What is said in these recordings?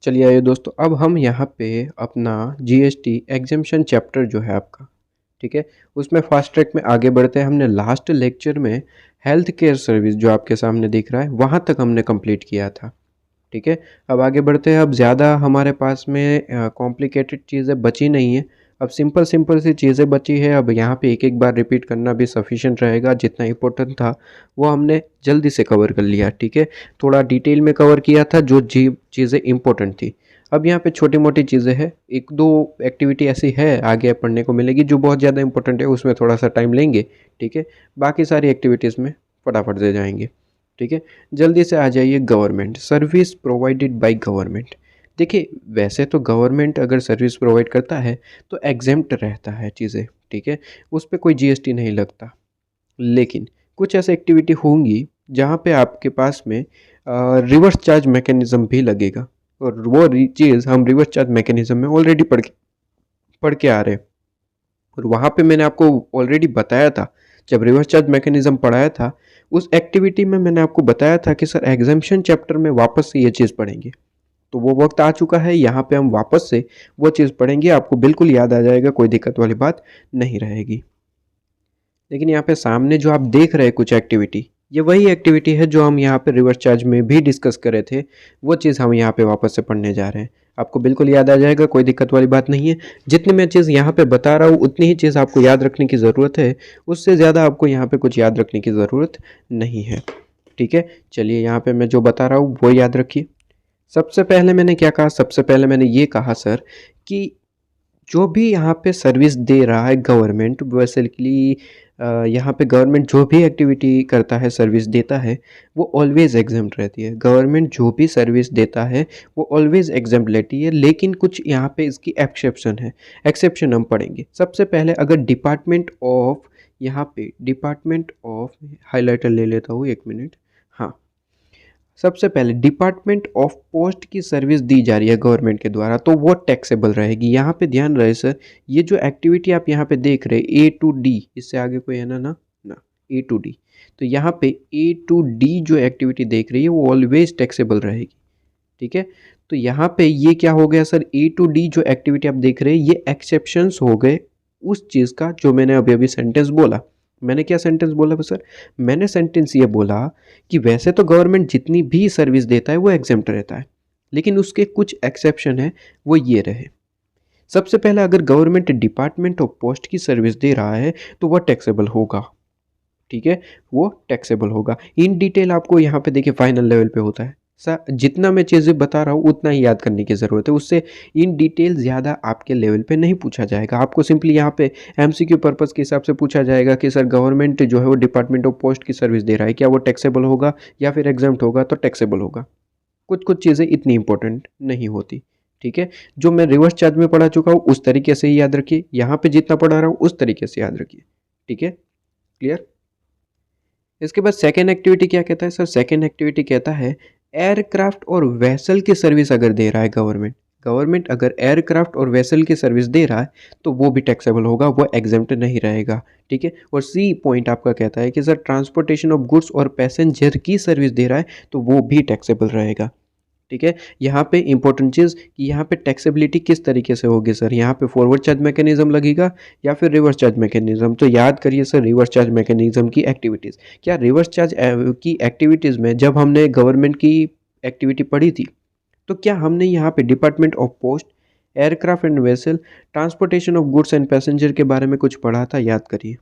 चलिए आइए दोस्तों, अब हम यहाँ पे अपना जीएसटी एग्जेम्पशन चैप्टर जो है आपका, ठीक है, उसमें फास्ट ट्रैक में आगे बढ़ते हैं। हमने लास्ट लेक्चर में हेल्थ केयर सर्विस जो आपके सामने दिख रहा है वहाँ तक हमने कंप्लीट किया था। ठीक है, अब आगे बढ़ते हैं। अब ज़्यादा हमारे पास में कॉम्प्लिकेटेड चीज़ें बची नहीं है, अब सिंपल सिंपल सी चीज़ें बची है। अब यहाँ पे एक एक बार रिपीट करना भी सफिशिएंट रहेगा, जितना इम्पोर्टेंट था वो हमने जल्दी से कवर कर लिया। ठीक है, थोड़ा डिटेल में कवर किया था जो जी चीज़ें इम्पोर्टेंट थी। अब यहाँ पे छोटी मोटी चीज़ें हैं, एक दो एक्टिविटी ऐसी है आगे पढ़ने को मिलेगी जो बहुत ज़्यादा इंपॉर्टेंट है, उसमें थोड़ा सा टाइम लेंगे। ठीक है, बाकी सारी एक्टिविटीज़ में फटाफट से जाएंगे। ठीक है, जल्दी से आ जाइए। Government service provided by government. देखिए, वैसे तो गवर्नमेंट अगर सर्विस प्रोवाइड करता है तो एग्जेम्प्ट रहता है चीज़ें। ठीक है, उस पर कोई जीएसटी नहीं लगता। लेकिन कुछ ऐसी एक्टिविटी होंगी जहाँ पे आपके पास में रिवर्स चार्ज मैकेनिज्म भी लगेगा, और वो चीज़ हम रिवर्स चार्ज मैकेनिज्म में ऑलरेडी पढ़ के आ रहे हैं। और वहाँ पे मैंने आपको ऑलरेडी बताया था, जब रिवर्स चार्ज मैकेनिज्म पढ़ाया था उस एक्टिविटी में मैंने आपको बताया था कि सर एग्जाम्पशन चैप्टर में वापस से ये चीज़ पढ़ेंगे। तो वो वक्त आ चुका है, यहाँ पे हम वापस से वो चीज़ पढ़ेंगे, आपको बिल्कुल याद आ जाएगा, कोई दिक्कत वाली बात नहीं रहेगी। लेकिन यहाँ पे सामने जो आप देख रहे हैं कुछ एक्टिविटी, ये वही एक्टिविटी है जो हम यहाँ पे रिवर्स चार्ज में भी डिस्कस करे थे। वो चीज़ हम यहाँ पे वापस से पढ़ने जा रहे हैं, आपको बिल्कुल याद आ जाएगा, कोई दिक्कत वाली बात नहीं है। जितनी मैं चीज़ यहाँ पे बता रहा हूँ उतनी ही चीज़ आपको याद रखने की ज़रूरत है, उससे ज़्यादा आपको यहाँ पे कुछ याद रखने की ज़रूरत नहीं है। ठीक है, चलिए यहाँ पे मैं जो बता रहा हूँ वो याद रखिए। सबसे पहले मैंने क्या कहा, सबसे पहले मैंने ये कहा सर कि जो भी यहाँ पे सर्विस दे रहा है गवर्नमेंट, बेसिकली यहाँ पे गवर्नमेंट जो भी एक्टिविटी करता है, सर्विस देता है, वो ऑलवेज एग्जाम्प्ट रहती है। गवर्नमेंट जो भी सर्विस देता है वो ऑलवेज एग्जाम्प्ट लेती है, लेकिन कुछ यहाँ पे इसकी एक्सेप्शन है। एक्सेप्शन हम पढ़ेंगे। सबसे पहले अगर डिपार्टमेंट ऑफ, यहाँ पे डिपार्टमेंट ऑफ, हाईलाइटर ले लेता हूँ, एक मिनट। हाँ, सबसे पहले डिपार्टमेंट ऑफ पोस्ट की सर्विस दी जा रही है गवर्नमेंट के द्वारा, तो वो टैक्सेबल रहेगी। यहाँ पे ध्यान रहे सर, ये जो एक्टिविटी आप यहाँ पे देख रहे हैं ए टू डी, इससे आगे कोई है ना ना ना, ए टू डी, तो यहाँ पे ए टू डी जो एक्टिविटी देख रही है वो ऑलवेज टैक्सेबल रहेगी। ठीक है, तो यहाँ पे ये क्या हो गया सर, ए टू डी जो एक्टिविटी आप देख रहे हैं ये एक्सेप्शंस हो गए उस चीज़ का जो मैंने अभी अभी सेंटेंस बोला। मैंने क्या सेंटेंस बोला सर, मैंने सेंटेंस ये बोला कि वैसे तो गवर्नमेंट जितनी भी सर्विस देता है वो एग्जेम्प्ट रहता है, लेकिन उसके कुछ एक्सेप्शन है, वो ये रहे। सबसे पहले अगर गवर्नमेंट डिपार्टमेंट ऑफ पोस्ट की सर्विस दे रहा है तो वह टैक्सेबल होगा। ठीक है, वो टैक्सेबल होगा। इन डिटेल आपको यहाँ पे देखिए फाइनल लेवल पे होता है। जितना मैं चीज़ें बता रहा हूँ उतना ही याद करने की ज़रूरत है, उससे इन डिटेल ज़्यादा आपके लेवल पे नहीं पूछा जाएगा। आपको सिंपली यहाँ पे एमसीक्यू पर्पस के हिसाब से पूछा जाएगा कि सर गवर्नमेंट जो है वो डिपार्टमेंट ऑफ पोस्ट की सर्विस दे रहा है, क्या वो टैक्सेबल होगा या फिर एग्जाम्प्ट होगा, तो टैक्सेबल होगा। कुछ कुछ चीज़ें इतनी इंपॉर्टेंट नहीं होती। ठीक है, जो मैं रिवर्स चार्ज में पढ़ा चुका हूँ उस तरीके से ही याद रखिए, यहाँ पे जितना पढ़ा रहा हूँ उस तरीके से याद रखिए। ठीक है, क्लियर। इसके बाद सेकेंड एक्टिविटी क्या कहता है सर, सेकेंड एक्टिविटी कहता है एयरक्राफ्ट और वेसल की सर्विस अगर दे रहा है गवर्नमेंट, गवर्नमेंट अगर एयरक्राफ्ट और वेसल की सर्विस दे रहा है तो वो भी टैक्सेबल होगा, वो एग्जेम्प्ट नहीं रहेगा। ठीक है, और सी पॉइंट आपका कहता है कि सर ट्रांसपोर्टेशन ऑफ गुड्स और पैसेंजर की सर्विस दे रहा है तो वो भी टैक्सेबल रहेगा। ठीक है, यहाँ पे इंपॉर्टेंट चीज़ कि यहाँ पे टैक्सेबिलिटी किस तरीके से होगी सर, यहाँ पे फॉरवर्ड चार्ज मैकेनिज्म लगेगा या फिर रिवर्स चार्ज मैकेनिज्म। तो याद करिए सर रिवर्स चार्ज मैकेनिज्म की एक्टिविटीज़। क्या रिवर्स चार्ज की एक्टिविटीज़ में जब हमने गवर्नमेंट की एक्टिविटी पढ़ी थी तो क्या हमने यहाँ पे department of post, aircraft and vessel, transportation of goods and passenger के बारे में कुछ पढ़ा था, याद करिए।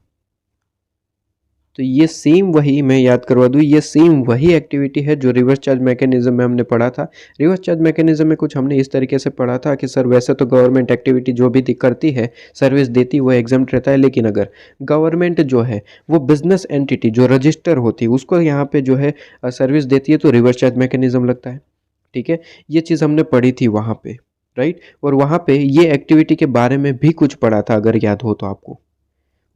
तो ये सेम वही, मैं याद करवा दूँ, ये सेम वही एक्टिविटी है जो रिवर्स चार्ज मैकेनिज्म में हमने पढ़ा था। रिवर्स चार्ज मैकेनिज्म में कुछ हमने इस तरीके से पढ़ा था कि सर वैसे तो गवर्नमेंट एक्टिविटी जो भी करती है, सर्विस देती, वो एग्जाम्प्ट रहता है, लेकिन अगर गवर्नमेंट जो है वो बिजनेस एंटिटी जो रजिस्टर होती है उसको यहाँ पे जो है सर्विस देती है तो रिवर्स चार्ज मैकेनिज्म लगता है। ठीक है, ये चीज़ हमने पढ़ी थी वहाँ पे, राइट। और वहाँ पे ये एक्टिविटी के बारे में भी कुछ पढ़ा था अगर याद हो तो आपको।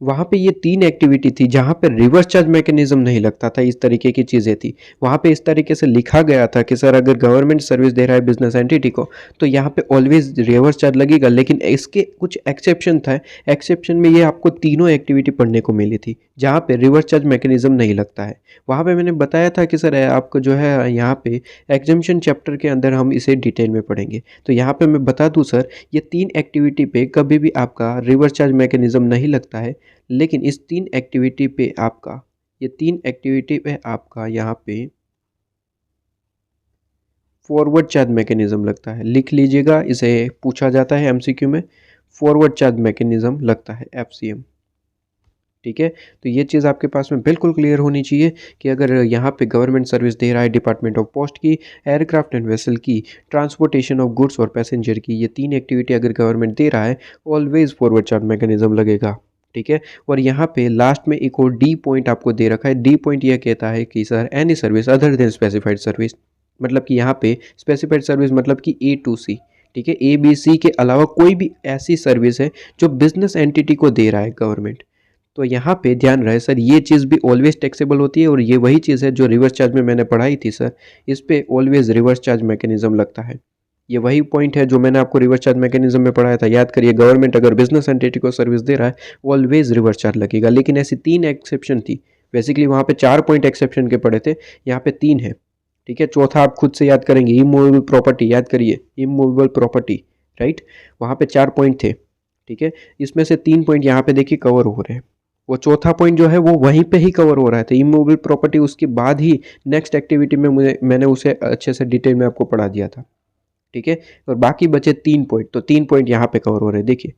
वहाँ पे ये तीन एक्टिविटी थी जहाँ पे रिवर्स चार्ज मैकेनिज्म नहीं लगता था, इस तरीके की चीज़ें थी। वहाँ पे इस तरीके से लिखा गया था कि सर अगर गवर्नमेंट सर्विस दे रहा है बिजनेस एंटिटी को तो यहाँ पे ऑलवेज रिवर्स चार्ज लगेगा, लेकिन इसके कुछ एक्सेप्शन था। एक्सेप्शन में ये आपको तीनों एक्टिविटी पढ़ने को मिली थी, जहाँ पे रिवर्स चार्ज मैकेनिज्म नहीं लगता है। वहाँ पे मैंने बताया था कि सर आपको जो है यहाँ पे एग्जम्पशन चैप्टर के अंदर हम इसे डिटेल में पढ़ेंगे। तो यहाँ पे मैं बता दूँ सर, ये 3 एक्टिविटी पे कभी भी आपका रिवर्स चार्ज मैकेनिज्म नहीं लगता है, लेकिन इस 3 एक्टिविटी पे आपका ये 3 एक्टिविटी पे आपका यहाँ पे फॉरवर्ड चार्ज मैकेनिज्म लगता है। लिख लीजिएगा, इसे पूछा जाता है एमसीक्यू में, फॉरवर्ड चार्ज मैकेनिज्म लगता है एफसीएम। ठीक है, तो ये चीज़ आपके पास में बिल्कुल क्लियर होनी चाहिए कि अगर यहाँ पे गवर्नमेंट सर्विस दे रहा है डिपार्टमेंट ऑफ पोस्ट की, एयरक्राफ्ट एंड वेसल की, ट्रांसपोर्टेशन ऑफ गुड्स और पैसेंजर की, ये 3 एक्टिविटी अगर गवर्नमेंट दे रहा है, ऑलवेज फॉरवर्ड चार्ज मैकेनिज्म लगेगा। ठीक है, और यहाँ पे लास्ट में एक और डी पॉइंट आपको दे रखा है। डी पॉइंट यह कहता है कि sir any service other than specified service, मतलब कि यहाँ पे स्पेसिफाइड सर्विस मतलब कि ए टू सी। ठीक है, ए बी सी के अलावा कोई भी ऐसी सर्विस है जो बिजनेस एंटिटी को दे रहा है गवर्नमेंट, तो यहाँ पे ध्यान रहे सर, ये चीज़ भी ऑलवेज टैक्सेबल होती है। और ये वही चीज़ है जो रिवर्स चार्ज में मैंने पढ़ाई थी सर, इस पे ऑलवेज रिवर्स चार्ज मैकेनिज्म लगता है। ये वही पॉइंट है जो मैंने आपको रिवर्स चार्ज मैकेनिज्म में पढ़ाया था, याद करिए। गवर्नमेंट अगर बिजनेस एंटिटी को सर्विस दे रहा है, ऑलवेज रिवर्स चार्ज लगेगा। लेकिन ऐसी 3 एक्सेप्शन थी, बेसिकली वहाँ पे 4 पॉइंट एक्सेप्शन के पड़े थे, यहाँ पे 3 है। ठीक है, चौथा आप खुद से याद करेंगे, इमूवेबल प्रॉपर्टी, याद करिए इमूवेबल प्रॉपर्टी, राइट। वहाँ पे 4 पॉइंट थे। ठीक है, इसमें से 3 पॉइंट यहाँ पे देखिए कवर हो रहे हैं। वो चौथा पॉइंट जो है वो वहीं पे ही कवर हो रहा था, इमूवेबल प्रॉपर्टी उसके बाद ही नेक्स्ट एक्टिविटी में मैंने उसे अच्छे से डिटेल में आपको पढ़ा दिया था। ठीक है, और बाकी बचे 3 पॉइंट, तो 3 पॉइंट यहाँ पे कवर हो रहे हैं। देखिए,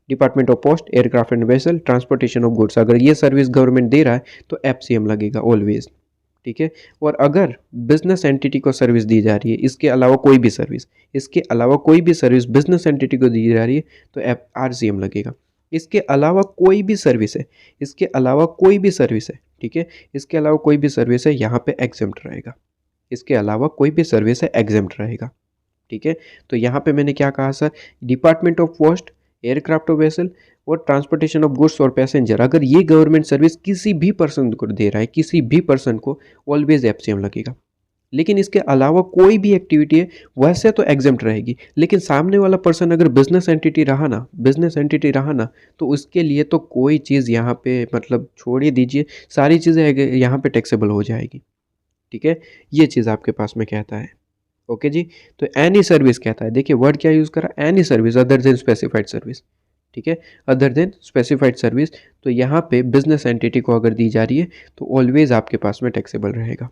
department of post, aircraft and vessel, transportation of goods, अगर ये सर्विस गवर्नमेंट दे रहा है तो एफसीएम लगेगा ऑलवेज। ठीक है, और अगर बिजनेस एंटिटी को सर्विस दी जा रही है, इसके अलावा कोई भी सर्विस, इसके अलावा कोई भी सर्विस बिजनेस एंटिटी को दी जा रही है तो एफ आरसीएम लगेगा। इसके अलावा कोई भी सर्विस है, इसके अलावा कोई भी सर्विस है, ठीक है, इसके अलावा कोई भी सर्विस है, यहाँ पे एग्जेम्प्ट रहेगा। इसके अलावा कोई भी सर्विस है, एग्जेम्प्ट रहेगा। ठीक है, तो यहाँ पे मैंने क्या कहा sir, department of post, aircraft of vessel और ट्रांसपोर्टेशन ऑफ गुड्स और पैसेंजर, अगर ये गवर्नमेंट सर्विस किसी भी पर्सन को दे रहा है, किसी भी पर्सन को, ऑलवेज एफसीएम लगेगा। लेकिन इसके अलावा कोई भी एक्टिविटी है वैसे तो एग्जेम्प्ट रहेगी, लेकिन सामने वाला पर्सन अगर बिजनेस एंटिटी रहा ना, बिजनेस एंटिटी रहा ना, तो उसके लिए तो कोई चीज़ यहाँ पे मतलब छोड़ ही दीजिए, सारी चीज़ें यहाँ पे टैक्सेबल हो जाएगी। ठीक है, ये चीज़ आपके पास में कहता है। ओके जी, तो एनी सर्विस कहता है, देखिए वर्ड क्या यूज़ करा, any service other than specified service. ठीक है, अदर देन स्पेसिफाइड सर्विस, तो यहाँ पे बिजनेस एंटिटी को अगर दी जा रही है तो ऑलवेज आपके पास में टैक्सेबल रहेगा,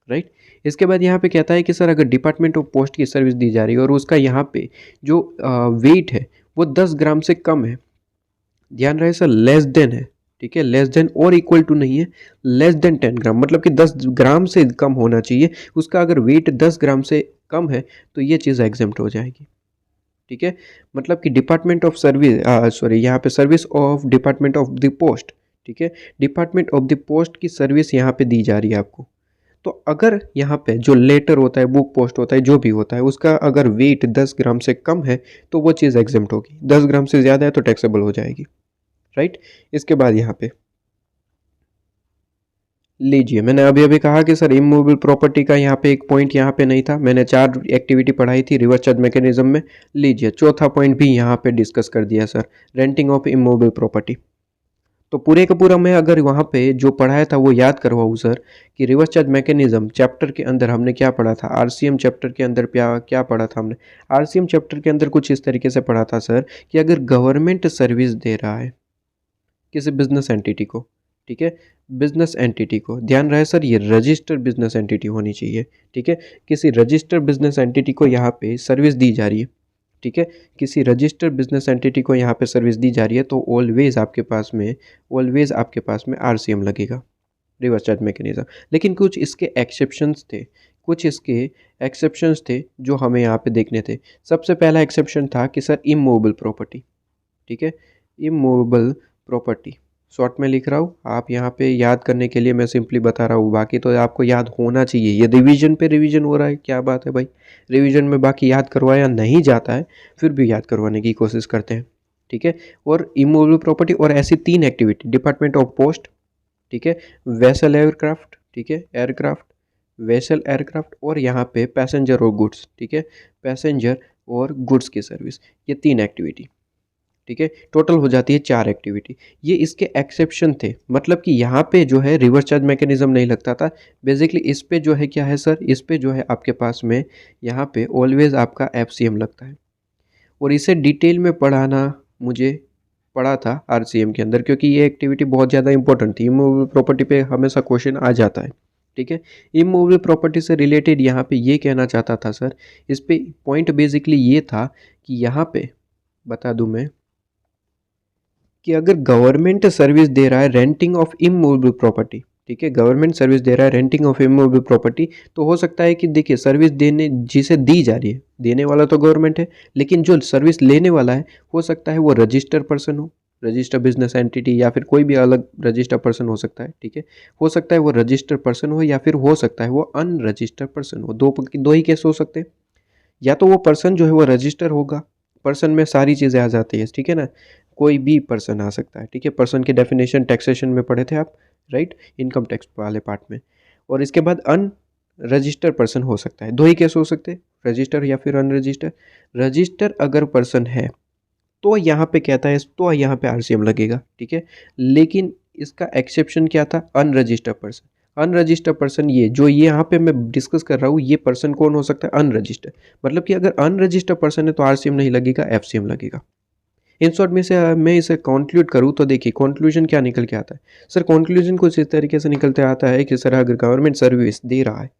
राइट। इसके बाद यहाँ पे कहता है कि सर अगर डिपार्टमेंट ऑफ पोस्ट की सर्विस दी जा रही है और उसका यहाँ पे जो वेट है वो 10 ग्राम से कम है, ध्यान रहे सर, लेस देन है। ठीक है, लेस देन और इक्वल टू नहीं है, लेस देन 10 ग्राम, मतलब कि 10 ग्राम से कम होना चाहिए। उसका अगर वेट 10 ग्राम से कम है तो ये चीज़ एग्जेम्प्ट हो जाएगी। ठीक है, मतलब कि डिपार्टमेंट ऑफ सर्विस, सॉरी, यहाँ पे service of department of the post. ठीक है, डिपार्टमेंट ऑफ द पोस्ट की सर्विस यहाँ पे दी जा रही है आपको। तो अगर यहाँ पे जो लेटर होता है, बुक पोस्ट होता है, जो भी होता है, उसका अगर वेट 10 ग्राम से कम है तो वो चीज़ एग्जेम्प्ट होगी, 10 ग्राम से ज़्यादा है तो टैक्सेबल हो जाएगी, राइट। इसके बाद यहाँ पे लीजिए, मैंने अभी अभी कहा कि सर इमूवेबल प्रॉपर्टी का यहाँ पे एक पॉइंट यहाँ पे नहीं था, मैंने 4 एक्टिविटी पढ़ाई थी रिवर्स चार्ज मैकेनिज्म में। लीजिए, चौथा पॉइंट भी यहाँ पे डिस्कस कर दिया sir, renting of immovable property. तो पूरे का पूरा मैं अगर वहाँ पे जो पढ़ाया था वो याद करवाऊँ सर, कि रिवर्स चार्ज मैकेनिज्म चैप्टर के अंदर हमने क्या पढ़ा था, आरसीएम चैप्टर के अंदर क्या क्या पढ़ा था हमने। आरसीएम चैप्टर के अंदर कुछ इस तरीके से पढ़ा था सर, कि अगर गवर्नमेंट सर्विस दे रहा है किसी बिजनेस एंटिटी को, ठीक है, बिजनेस एंटिटी को, ध्यान रहे सर ये रजिस्टर्ड बिजनेस एंटिटी होनी चाहिए। ठीक है, किसी रजिस्टर्ड बिजनेस एंटिटी को यहाँ पे सर्विस दी जा रही है, ठीक है, किसी रजिस्टर्ड बिजनेस एंटिटी को यहाँ पे सर्विस दी जा रही है, तो ऑलवेज आपके पास में आरसीएम लगेगा, रिवर्स चार्ज मैकेनिज्म। लेकिन कुछ इसके एक्सेप्शंस थे, जो हमें यहाँ पे देखने थे। सबसे पहला एक्सेप्शन था कि सर इमूवेबल प्रॉपर्टी, ठीक है, इमूवेबल प्रॉपर्टी, शॉर्ट में लिख रहा हूँ, आप यहाँ पे याद करने के लिए मैं सिंपली बता रहा हूँ, बाकी तो आपको याद होना चाहिए। ये रिवीजन पे रिवीजन हो रहा है, क्या बात है भाई, रिवीजन में बाकी याद करवाया नहीं जाता है, फिर भी याद करवाने की कोशिश करते हैं। ठीक है, और इमूवेबल प्रॉपर्टी और ऐसी 3 एक्टिविटी, डिपार्टमेंट ऑफ पोस्ट, ठीक है, वेसल एयरक्राफ्ट, ठीक है, एयरक्राफ्ट, वेसल एयरक्राफ्ट, और यहाँ पे पैसेंजर और गुड्स, ठीक है, पैसेंजर और गुड्स की सर्विस, ये 3 एक्टिविटी। ठीक है, टोटल हो जाती है 4 एक्टिविटी। ये इसके एक्सेप्शन थे, मतलब कि यहाँ पे जो है रिवर्स चार्ज मैकेनिज्म नहीं लगता था। बेसिकली इस पे जो है क्या है सर, इस पे जो है आपके पास में यहाँ पे ऑलवेज आपका एफसीएम लगता है। और इसे डिटेल में पढ़ाना मुझे पड़ा था आरसीएम के अंदर, क्योंकि ये एक्टिविटी बहुत ज़्यादा इंपॉर्टेंट थी। इमूवेबल प्रॉपर्टी पे हमेशा क्वेश्चन आ जाता है, ठीक है। इमूवेबल प्रॉपर्टी से रिलेटेड यहाँ पे ये कहना चाहता था सर, इस पे पॉइंट बेसिकली ये था कि यहाँ पे बता दूं मैं कि अगर गवर्नमेंट सर्विस दे रहा है रेंटिंग ऑफ इमूवेबल प्रॉपर्टी, ठीक है, गवर्नमेंट सर्विस दे रहा है रेंटिंग ऑफ इमूवेबल प्रॉपर्टी, तो हो सकता है कि देखिए सर्विस देने जिसे दी जा रही है, देने वाला तो गवर्नमेंट है, लेकिन जो सर्विस लेने वाला है हो सकता है वो रजिस्टर पर्सन हो, रजिस्टर बिजनेस एंटिटी, या फिर कोई भी अलग रजिस्टर पर्सन हो सकता है, ठीक है। हो सकता है वो रजिस्टर पर्सन हो या फिर हो सकता है वो अनरजिस्टर पर्सन हो, दो ही केस हो सकते हैं। या तो वो पर्सन जो है वो रजिस्टर होगा, पर्सन में सारी चीज़ें आ जाती है, ठीक है ना, कोई भी पर्सन आ सकता है, ठीक है। पर्सन की डेफिनेशन टैक्सेशन में पढ़े थे आप, राइट, इनकम टैक्स वाले पार्ट में। और इसके बाद अनरजिस्टर पर्सन हो सकता है, दो ही केस हो सकते हैं, रजिस्टर या फिर अनरजिस्टर। रजिस्टर अगर पर्सन है तो यहाँ पे कहता है, तो यहाँ पे आरसीएम लगेगा, ठीक है। लेकिन इसका एक्सेप्शन क्या था, अनरजिस्टर्ड पर्सन। अनरजिस्टर्ड पर्सन ये जो ये यहाँ पे मैं डिस्कस कर रहा हूँ, ये पर्सन कौन हो सकता है, अनरजिस्टर्ड। मतलब कि अगर अनरजिस्टर्ड पर्सन है तो आरसीएम नहीं लगेगा, एफसीएम लगेगा। इन शॉर्ट में से मैं इसे कंक्लूड करूँ तो देखिए कंक्लूजन क्या निकल के आता है सर। कंक्लूजन कुछ इस तरीके से निकलते आता है कि सर अगर गवर्नमेंट सर्विस दे रहा है,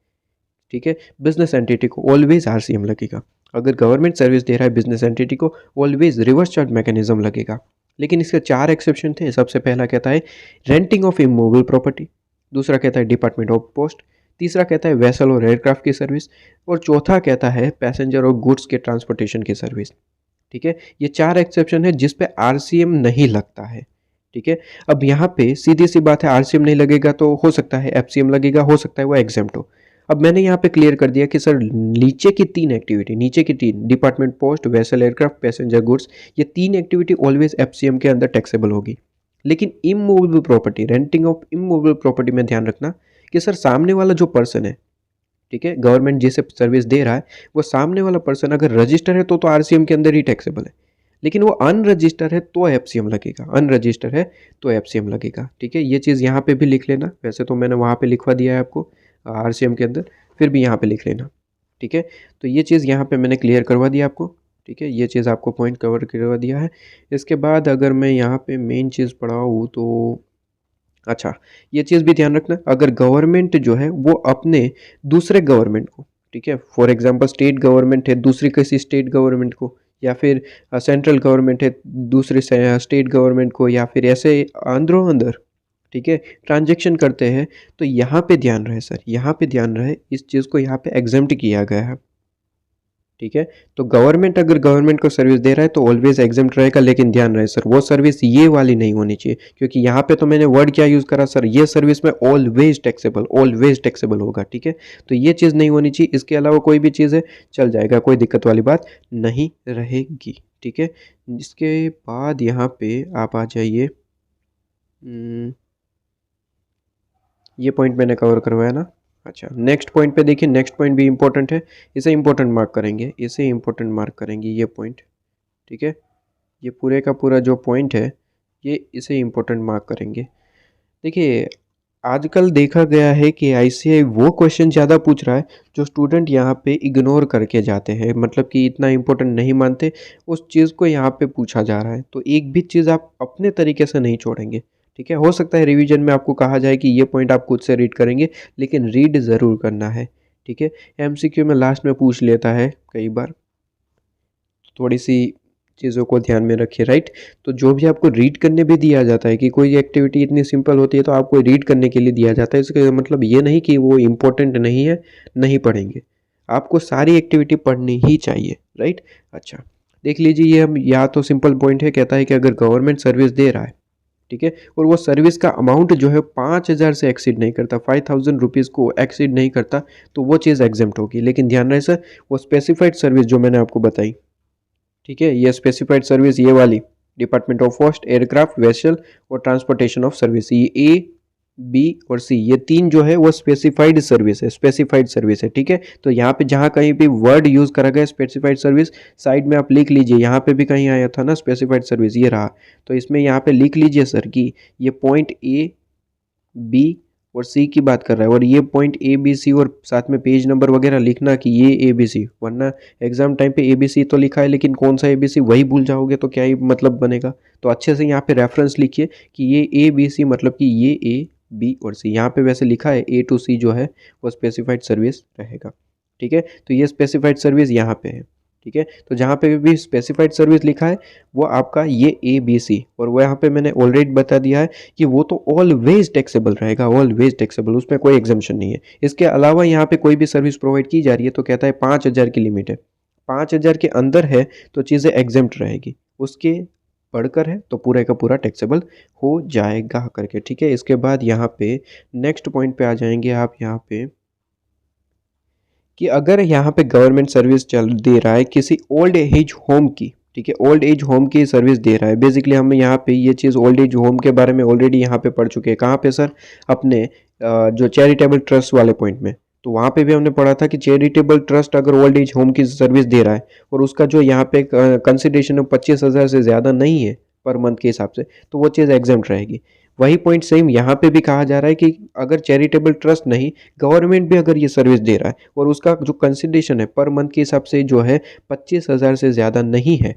ठीक है, बिजनेस एंटिटी को ऑलवेज आरसीएम लगेगा। अगर गवर्नमेंट सर्विस दे रहा है बिजनेस एंटिटी को, ऑलवेज रिवर्स चार्ज मैकेनिज्म लगेगा। लेकिन इसके 4 एक्सेप्शन थे। सबसे पहला कहता है रेंटिंग ऑफ इमूवेबल प्रॉपर्टी, दूसरा कहता है डिपार्टमेंट ऑफ पोस्ट, तीसरा कहता है वेसल और एयरक्राफ्ट की सर्विस, और चौथा कहता है पैसेंजर और गुड्स के ट्रांसपोर्टेशन की सर्विस, ठीक है। ये 4 एक्सेप्शन है जिस पे आरसीएम नहीं लगता है, ठीक है। अब यहाँ पे सीधी सी बात है, आरसीएम नहीं लगेगा तो हो सकता है एफसीएम लगेगा, हो सकता है वो एग्जेम्प्ट हो। अब मैंने यहाँ पे क्लियर कर दिया कि सर नीचे की 3 एक्टिविटी, नीचे की 3 department post, vessel, aircraft, passenger goods, ये 3 एक्टिविटी ऑलवेज एफसीएम के अंदर टैक्सेबल होगी। लेकिन immovable property, renting of immovable property में ध्यान रखना कि सर सामने वाला जो पर्सन है, ठीक है, गवर्नमेंट जिसे सर्विस दे रहा है, वो सामने वाला पर्सन अगर रजिस्टर है तो आरसीएम के अंदर ही टैक्सेबल है। लेकिन वो अनरजिस्टर है तो एफसीएम लगेगा, अनरजिस्टर है तो एफसीएम लगेगा, ठीक है। ये चीज़ यहाँ पे भी लिख लेना, वैसे तो मैंने वहाँ पे लिखवा दिया है आपको आरसीएम के अंदर, फिर भी यहाँ पे लिख लेना, ठीक है। तो ये चीज़ यहाँ पे मैंने क्लियर करवा दिया आपको, ठीक है, ये चीज़ आपको पॉइंट कवर करवा दिया है। इसके बाद अगर मैं यहाँ पे मेन चीज़ पढ़ाऊँ तो अच्छा, ये चीज़ भी ध्यान रखना, अगर गवर्नमेंट जो है वो अपने दूसरे गवर्नमेंट को, ठीक है, फॉर एग्जांपल स्टेट गवर्नमेंट है दूसरी किसी स्टेट गवर्नमेंट को, या फिर सेंट्रल गवर्नमेंट है दूसरे स्टेट गवर्नमेंट को, या फिर ऐसे अंदरों अंदर, ठीक है, ट्रांजैक्शन करते हैं, तो यहाँ पे ध्यान रहे सर, यहाँ पे ध्यान रहे, इस चीज़ को यहाँ पे एग्जेम्प्ट किया गया है, ठीक है। तो गवर्नमेंट अगर गवर्नमेंट को सर्विस दे रहा है तो ऑलवेज एग्जेम्प्ट रहेगा, लेकिन ध्यान रहे सर वो सर्विस ये वाली नहीं होनी चाहिए, क्योंकि यहाँ पे तो मैंने वर्ड क्या यूज़ करा सर, ये सर्विस में ऑलवेज टैक्सेबल होगा, ठीक है। तो ये चीज़ नहीं होनी चाहिए, इसके अलावा कोई भी चीज़ है चल जाएगा, कोई दिक्कत वाली बात नहीं रहेगी, ठीक है। इसके बाद यहाँ पे आप आ जाइए, ये पॉइंट मैंने कवर करवाया ना। अच्छा, नेक्स्ट पॉइंट पे देखिए, नेक्स्ट पॉइंट भी इंपॉर्टेंट है, इसे इंपॉर्टेंट मार्क करेंगे, इसे इंपॉर्टेंट मार्क करेंगे ये पॉइंट, ठीक है। ये पूरे का पूरा जो पॉइंट है ये इसे इंपॉर्टेंट मार्क करेंगे। देखिए आजकल देखा गया है कि आईसीएआई वो क्वेश्चन ज़्यादा पूछ रहा है जो स्टूडेंट यहाँ पे इग्नोर करके जाते हैं, मतलब कि इतना इंपॉर्टेंट नहीं मानते, उस चीज़ को यहाँ पे पूछा जा रहा है। तो एक भी चीज़ आप अपने तरीके से नहीं छोड़ेंगे, ठीक है। हो सकता है रिवीजन में आपको कहा जाए कि ये पॉइंट आप खुद से रीड करेंगे, लेकिन रीड ज़रूर करना है, ठीक है। एमसीक्यू में लास्ट में पूछ लेता है कई बार, थोड़ी सी चीज़ों को ध्यान में रखिए, राइट। तो जो भी आपको रीड करने भी दिया जाता है, कि कोई एक्टिविटी इतनी सिंपल होती है तो आपको रीड करने के लिए दिया जाता है, इसका मतलब ये नहीं कि वो इम्पोर्टेंट नहीं है, नहीं पढ़ेंगे, आपको सारी एक्टिविटी पढ़नी ही चाहिए, राइट। अच्छा देख लीजिए, ये हम या तो सिंपल पॉइंट है, कहता है कि अगर गवर्नमेंट सर्विस दे रहा है, ठीक है, और वो सर्विस का अमाउंट जो है 5,000 से एक्सीड नहीं करता, 5,000 रुपीज़ को एक्सीड नहीं करता, तो वो चीज़ एग्जेम्प्ट होगी। लेकिन ध्यान रहे सर, वो स्पेसिफाइड सर्विस जो मैंने आपको बताई, ठीक है, ये स्पेसिफाइड सर्विस ये वाली department of post, aircraft, vessel और ट्रांसपोर्टेशन ऑफ सर्विस, ये ए बी और सी, ये तीन जो है वो स्पेसिफाइड सर्विस है, स्पेसिफाइड सर्विस है, ठीक है। तो यहाँ पे जहाँ कहीं भी वर्ड यूज करा गया स्पेसिफाइड सर्विस, साइड में आप लिख लीजिए, यहाँ पे भी कहीं आया था ना स्पेसिफाइड सर्विस, ये रहा। तो इसमें यहाँ पे लिख लीजिए सर कि ये पॉइंट ए बी और सी की बात कर रहा है, और ये पॉइंट ए बी सी, और साथ में पेज नंबर वगैरह लिखना कि ये ए बी सी, वरना एग्जाम टाइम पे ए बी सी तो लिखा है लेकिन कौन सा ए बी सी वही भूल जाओगे तो क्या ही मतलब बनेगा। तो अच्छे से यहाँ पे रेफरेंस लिखिए कि ये ए बी सी मतलब कि ये ए बी और सी, यहाँ पे वैसे लिखा है ए टू सी जो है वो स्पेसिफाइड सर्विस रहेगा, ठीक है। तो ये स्पेसिफाइड सर्विस यहाँ पे है, ठीक है। तो जहाँ पे भी स्पेसिफाइड सर्विस लिखा है वो आपका ये ए बी सी, और वो यहाँ पे मैंने ऑलरेडी बता दिया है कि वो तो ऑलवेज टैक्सेबल रहेगा, ऑलवेज टैक्सेबल, उसमें कोई एग्जाम्पशन नहीं है। इसके अलावा यहाँ पे कोई भी सर्विस प्रोवाइड की जा रही है तो कहता है 5,000 की लिमिट है, 5,000 के अंदर है तो चीज़ें एग्जेम्प्ट रहेगी, उसके बढ़कर है तो पूरे का पूरा टैक्सेबल हो जाएगा करके, ठीक है। इसके बाद यहाँ पे नेक्स्ट पॉइंट पे आ जाएंगे आप, यहाँ पे कि अगर यहाँ पे गवर्नमेंट सर्विस चल दे रहा है किसी ओल्ड एज होम की, ठीक है, ओल्ड एज होम की सर्विस दे रहा है। बेसिकली हम यहाँ पे ये चीज़ ओल्ड एज होम के बारे में ऑलरेडी यहाँ पे पढ़ चुके हैं। कहाँ पे सर? अपने जो चैरिटेबल ट्रस्ट वाले पॉइंट में, तो वहाँ पे भी हमने पढ़ा था कि चैरिटेबल ट्रस्ट अगर ओल्ड एज होम की सर्विस दे रहा है और उसका जो यहाँ पे कंसिडरेशन 25,000 से ज़्यादा नहीं है पर मंथ के हिसाब से, तो वो चीज़ एग्जाम्प्ट रहेगी। वही पॉइंट सेम यहाँ पे भी कहा जा रहा है कि अगर चैरिटेबल ट्रस्ट नहीं, गवर्नमेंट भी अगर ये सर्विस दे रहा है और उसका जो कंसिडरेशन है पर मंथ के हिसाब से जो है 25,000 से ज़्यादा नहीं है,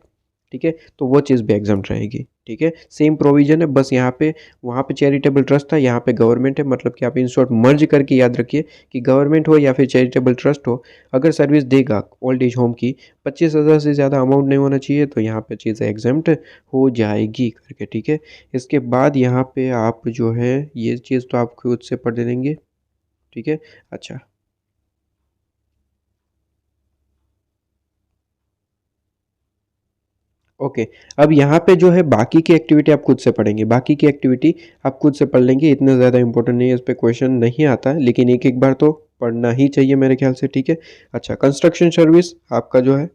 ठीक है, तो वो चीज़ भी एग्जाम्प्ट रहेगी, ठीक है। सेम प्रोविजन है, बस यहाँ पे वहाँ पे चैरिटेबल ट्रस्ट था, यहाँ पे गवर्नमेंट है। मतलब कि आप इन शॉर्ट मर्ज करके याद रखिए कि गवर्नमेंट हो या फिर चैरिटेबल ट्रस्ट हो, अगर सर्विस देगा ओल्ड एज होम की 25,000 से ज़्यादा अमाउंट नहीं होना चाहिए तो यहाँ पे चीज़ें एग्जाम्प्ट हो जाएगी करके, ठीक है। इसके बाद यहाँ पे आप जो है ये चीज़ तो आप खुद से पढ़ देंगे, ठीक है। अच्छा, ओके। अब यहाँ पे जो है बाकी की एक्टिविटी आप खुद से पढ़ेंगे, बाकी की एक्टिविटी आप खुद से पढ़ लेंगे, इतना ज़्यादा इंपॉर्टेंट नहीं है, इस पर क्वेश्चन नहीं आता है, लेकिन एक एक बार तो पढ़ना ही चाहिए मेरे ख्याल से, ठीक है। अच्छा, कंस्ट्रक्शन सर्विस आपका जो है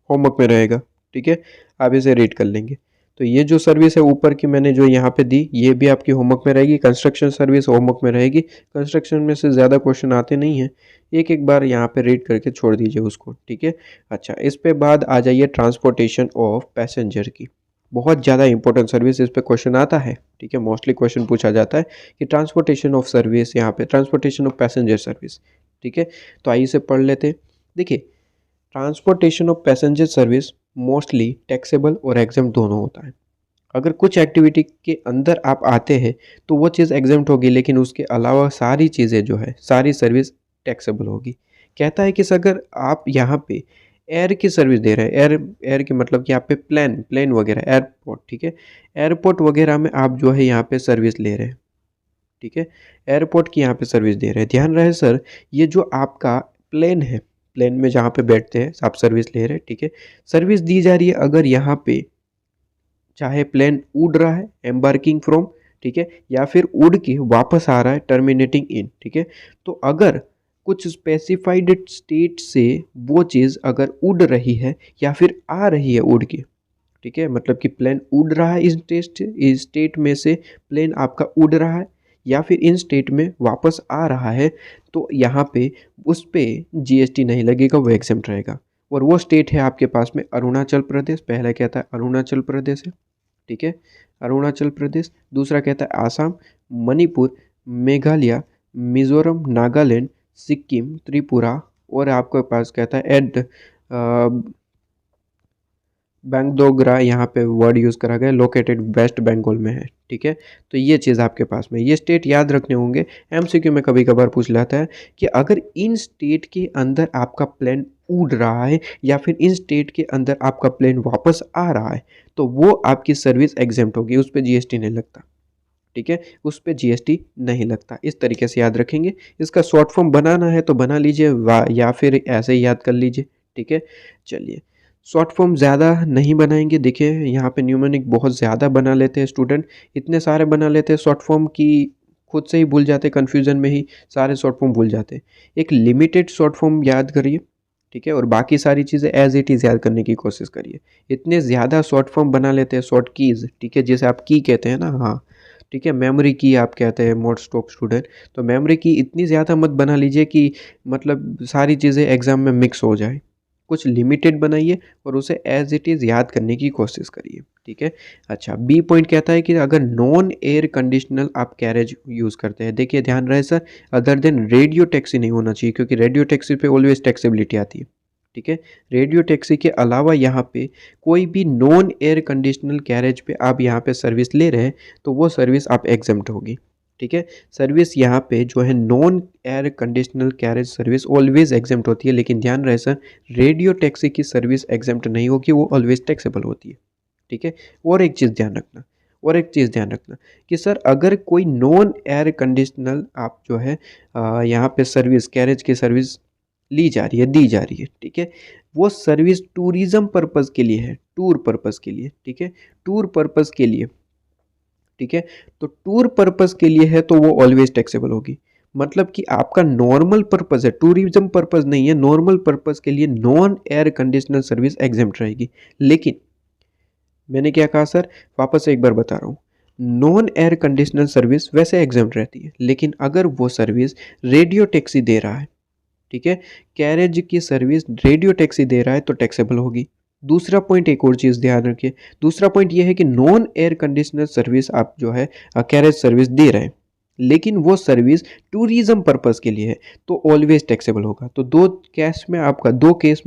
होमवर्क में रहेगा, ठीक है, आप इसे रीड कर लेंगे। तो ये जो सर्विस है ऊपर की मैंने जो यहाँ पे दी, ये भी आपकी होमवर्क में रहेगी। कंस्ट्रक्शन सर्विस होमवर्क में रहेगी। कंस्ट्रक्शन में से ज़्यादा क्वेश्चन आते नहीं हैं, एक एक बार यहाँ पे रीड करके छोड़ दीजिए उसको, ठीक है। अच्छा, इस पे बाद आ जाइए ट्रांसपोर्टेशन ऑफ पैसेंजर की, बहुत ज़्यादा इंपॉर्टेंट सर्विस, इस पे क्वेश्चन आता है, ठीक है। मोस्टली क्वेश्चन पूछा जाता है कि ट्रांसपोर्टेशन ऑफ सर्विस, यहाँ पे ट्रांसपोर्टेशन ऑफ पैसेंजर सर्विस, ठीक है। तो आइए इसे पढ़ लेते हैं। देखिए, transportation of passenger service mostly taxable और एग्जाम दोनों होता है। अगर कुछ एक्टिविटी के अंदर आप आते हैं तो वो चीज़ एग्जाम्प्ट होगी, लेकिन उसके अलावा सारी चीज़ें जो है सारी सर्विस टैक्सेबल होगी। कहता है कि अगर आप यहाँ पे एयर की सर्विस दे रहे हैं, एयर एयर की मतलब कि यहाँ पे प्लेन प्लेन वगैरह, एयरपोर्ट, ठीक है, एयरपोर्ट वगैरह में आप जो है यहाँ पे सर्विस ले रहे हैं, ठीक है, एयरपोर्ट की यहाँ पे सर्विस दे रहे हैं। ध्यान रहे सर, ये जो आपका प्लेन है, प्लेन में जहाँ पे बैठते हैं आप सर्विस ले रहे हैं, ठीक है, सर्विस दी जा रही है। अगर यहाँ पे चाहे प्लेन उड़ रहा है एम्बार्किंग फ्रॉम, ठीक है, या फिर उड़ के वापस आ रहा है टर्मिनेटिंग इन, ठीक है, तो अगर कुछ स्पेसिफाइड स्टेट से वो चीज़ अगर उड़ रही है या फिर आ रही है उड़ के, ठीक है, मतलब कि प्लेन उड़ रहा है इस स्टेट में से, प्लेन आपका उड़ रहा है या फिर इन स्टेट में वापस आ रहा है, तो यहाँ पे उस पे जीएसटी नहीं लगेगा, वो एग्जेम्प्ट रहेगा। और वो स्टेट है आपके पास में अरुणाचल प्रदेश, पहला कहता है अरुणाचल प्रदेश है, ठीक है, अरुणाचल प्रदेश। दूसरा कहता है आसाम, मणिपुर, मेघालय, मिजोरम, नागालैंड, सिक्किम, त्रिपुरा, और आपके पास कहता है एड बैंगडोगरा, यहाँ पे वर्ड यूज़ करा गया, लोकेटेड वेस्ट बंगाल में है, ठीक है। तो ये चीज़ आपके पास में, ये स्टेट याद रखने होंगे। एमसीक्यू में कभी कभार पूछ लेता है कि अगर इन स्टेट के अंदर आपका प्लेन उड़ रहा है या फिर इन स्टेट के अंदर आपका प्लेन वापस आ रहा है तो वो आपकी सर्विस एग्जेम्प्ट होगी, उस पर जीएसटी नहीं लगता, ठीक है, उस पर जीएसटी नहीं लगता। इस तरीके से याद रखेंगे। इसका शॉर्ट फॉर्म बनाना है तो बना लीजिए, या फिर ऐसे ही याद कर लीजिए, ठीक है। चलिए, शॉर्ट फॉर्म ज़्यादा नहीं बनाएंगे। देखिए, यहाँ पे न्यूमेरिक बहुत ज़्यादा बना लेते हैं स्टूडेंट, इतने सारे बना लेते हैं शॉर्ट फॉर्म की खुद से ही भूल जाते, कन्फ्यूज़न में ही सारे शॉर्ट फॉर्म भूल जाते। एक लिमिटेड शॉर्ट फॉर्म याद करिए, ठीक है, और बाकी सारी चीज़ें एज इट इज़ याद करने की कोशिश करिए। इतने ज़्यादा शॉर्ट फॉर्म बना लेते हैं, शॉर्ट कीज़, ठीक है, जैसे आप की कहते हैं ना, हाँ, ठीक है। मेमोरी की आप कहते हैं मोस्ट ऑफ स्टूडेंट, तो मेमोरी की इतनी ज़्यादा मत बना लीजिए कि मतलब सारी चीज़ें एग्ज़ाम में मिक्स हो जाए। कुछ लिमिटेड बनाइए और उसे एज़ इट इज़ याद करने की कोशिश करिए, ठीक है। अच्छा, बी पॉइंट कहता है कि अगर नॉन एयर कंडीशनल आप कैरेज यूज़ करते हैं, देखिए ध्यान रहे sir, other than radio taxi नहीं होना चाहिए, क्योंकि रेडियो टैक्सी पे ऑलवेज टैक्सेबिलिटी आती है, ठीक है। रेडियो टैक्सी के अलावा यहाँ पे कोई भी नॉन एयर कंडीशनल कैरेज पे आप यहाँ पे सर्विस ले रहे हैं तो वो सर्विस आप एग्जम्प्ट होगी, ठीक है। सर्विस यहाँ पे जो है non air conditional carriage service always exempt होती है, लेकिन ध्यान रहे सर, रेडियो टैक्सी की सर्विस एग्जम्प्ट नहीं होगी, वो ऑलवेज टैक्सेबल होती है, ठीक है। और एक चीज़ ध्यान रखना, कि सर अगर कोई नॉन एयर कंडीशनल आप जो है यहाँ पे सर्विस कैरेज की सर्विस ली जा रही है, दी जा रही है, ठीक है, वो सर्विस टूरिज्म पर्पज़ के लिए है, टूर पर्पज़ के लिए, ठीक है, टूर पर्पज़ के लिए, ठीक है। तो टूर पर्पज़ के लिए है तो वो ऑलवेज टैक्सेबल होगी। मतलब कि आपका नॉर्मल पर्पज़ है, टूरिज्म पर्पज़ नहीं है, नॉर्मल पर्पज़ के लिए non air conditional service exempt रहेगी। लेकिन मैंने क्या कहा सर, वापस से एक बार बता रहा हूँ, नॉन एयर कंडीशनल सर्विस वैसे एग्जम्प्ट रहती है, लेकिन अगर वो सर्विस रेडियो टैक्सी दे रहा है, ठीक है, कैरेज की सर्विस रेडियो टैक्सी दे रहा है तो टैक्सेबल होगी। दूसरा पॉइंट, एक और चीज़ ध्यान रखिए, दूसरा पॉइंट ये है कि नॉन एयर कंडीशनर सर्विस आप जो है कैरेज सर्विस दे रहे हैं, लेकिन वो सर्विस टूरिज्म पर्पज़ के लिए है तो ऑलवेज टैक्सेबल होगा। तो दो केस में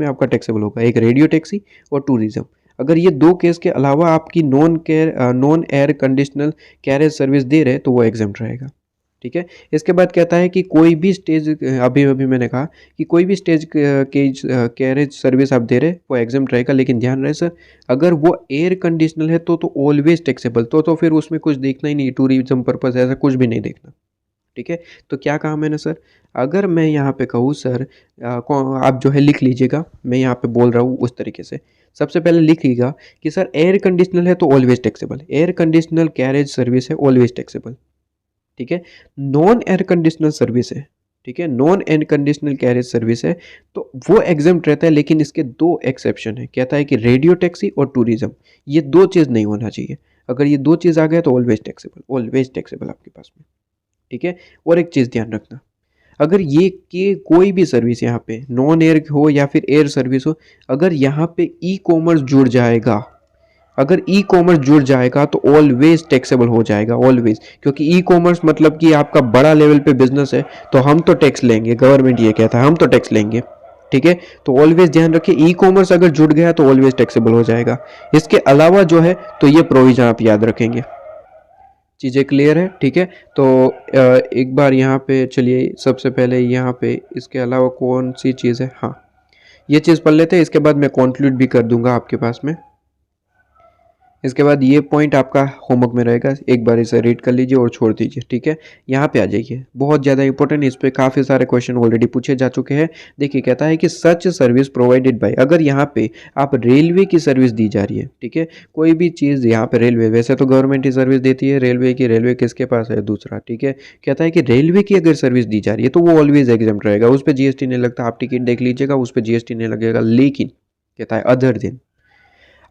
आपका टैक्सेबल होगा, एक रेडियो टैक्सी और टूरिज्म। अगर ये दो केस के अलावा आपकी non air conditional carriage service दे रहे हैं तो वो एग्जम्प्ट रहेगा, ठीक है। इसके बाद कहता है कि कोई भी स्टेज, अभी अभी मैंने कहा कि कोई भी स्टेज कैरेज सर्विस आप दे रहे वो एग्जम्प्ट रहेगा, लेकिन ध्यान रहे सर, अगर वो एयर कंडीशनल है तो ऑलवेज टैक्सेबल, तो फिर उसमें कुछ देखना ही नहीं, टूरिज्म पर्पज़ ऐसा कुछ भी नहीं देखना, ठीक है। तो क्या कहा मैंने सर, अगर मैं यहाँ पे कहूँ सर, आप जो है लिख लीजिएगा, मैं यहाँ पे बोल रहा हूँ उस तरीके से। सबसे पहले लिख लीजिएगा कि सर एयर कंडीशनल है तो always taxable, air conditional carriage service है ऑलवेज टैक्सेबल, ठीक है। नॉन एयर कंडीशनल सर्विस है, ठीक है, non air conditional carriage service है तो वो एग्जम्प्ट रहता है, लेकिन इसके दो एक्सेप्शन है। कहता है कि रेडियो टैक्सी और टूरिज्म, ये दो चीज़ नहीं होना चाहिए। अगर ये दो चीज़ आ गया तो ऑलवेज टैक्सेबल आपके पास में, ठीक है। और एक चीज़ ध्यान रखना, अगर ये कि कोई भी सर्विस यहाँ पे नॉन एयर हो या फिर एयर सर्विस हो, अगर यहाँ पे ई कॉमर्स जुड़ जाएगा, अगर ई कॉमर्स जुड़ जाएगा तो ऑलवेज टैक्सेबल हो जाएगा, ऑलवेज, क्योंकि ई कॉमर्स मतलब कि आपका बड़ा लेवल पे बिजनेस है तो हम तो टैक्स लेंगे, गवर्नमेंट ये कहता है हम तो टैक्स लेंगे, ठीक है। तो ऑलवेज ध्यान रखिए, ई कॉमर्स अगर जुड़ गया तो ऑलवेज टैक्सेबल हो जाएगा। इसके अलावा जो है तो ये प्रोविजन आप याद रखेंगे। चीज़ें क्लियर है, ठीक है। तो एक बार यहाँ पे चलिए, सबसे पहले यहाँ पे इसके अलावा कौन सी चीज़ है, हाँ ये चीज़ पढ़ लेते हैं, इसके बाद मैं कंक्लूड भी कर दूंगा आपके पास में। इसके बाद ये पॉइंट आपका होमवर्क में रहेगा, एक बार इसे रीड कर लीजिए और छोड़ दीजिए, ठीक है। यहाँ पे आ जाइए, बहुत ज़्यादा इंपॉर्टेंट, इस पे काफ़ी सारे क्वेश्चन ऑलरेडी पूछे जा चुके हैं। देखिए कहता है कि सच सर्विस प्रोवाइडेड बाय, अगर यहाँ पे आप रेलवे की सर्विस दी जा रही है, ठीक है, कोई भी चीज़ यहाँ पे रेलवे, वैसे तो गवर्नमेंट ही सर्विस देती है रेलवे की, रेलवे किसके पास है दूसरा, ठीक है। कहता है कि रेलवे की अगर सर्विस दी जा रही है तो वो ऑलवेज एग्जम्प्ट रहेगा, उस पर जीएसटी नहीं लगता, आप टिकट देख लीजिएगा उस पर जीएसटी नहीं लगेगा। लेकिन कहता है अदर दिन,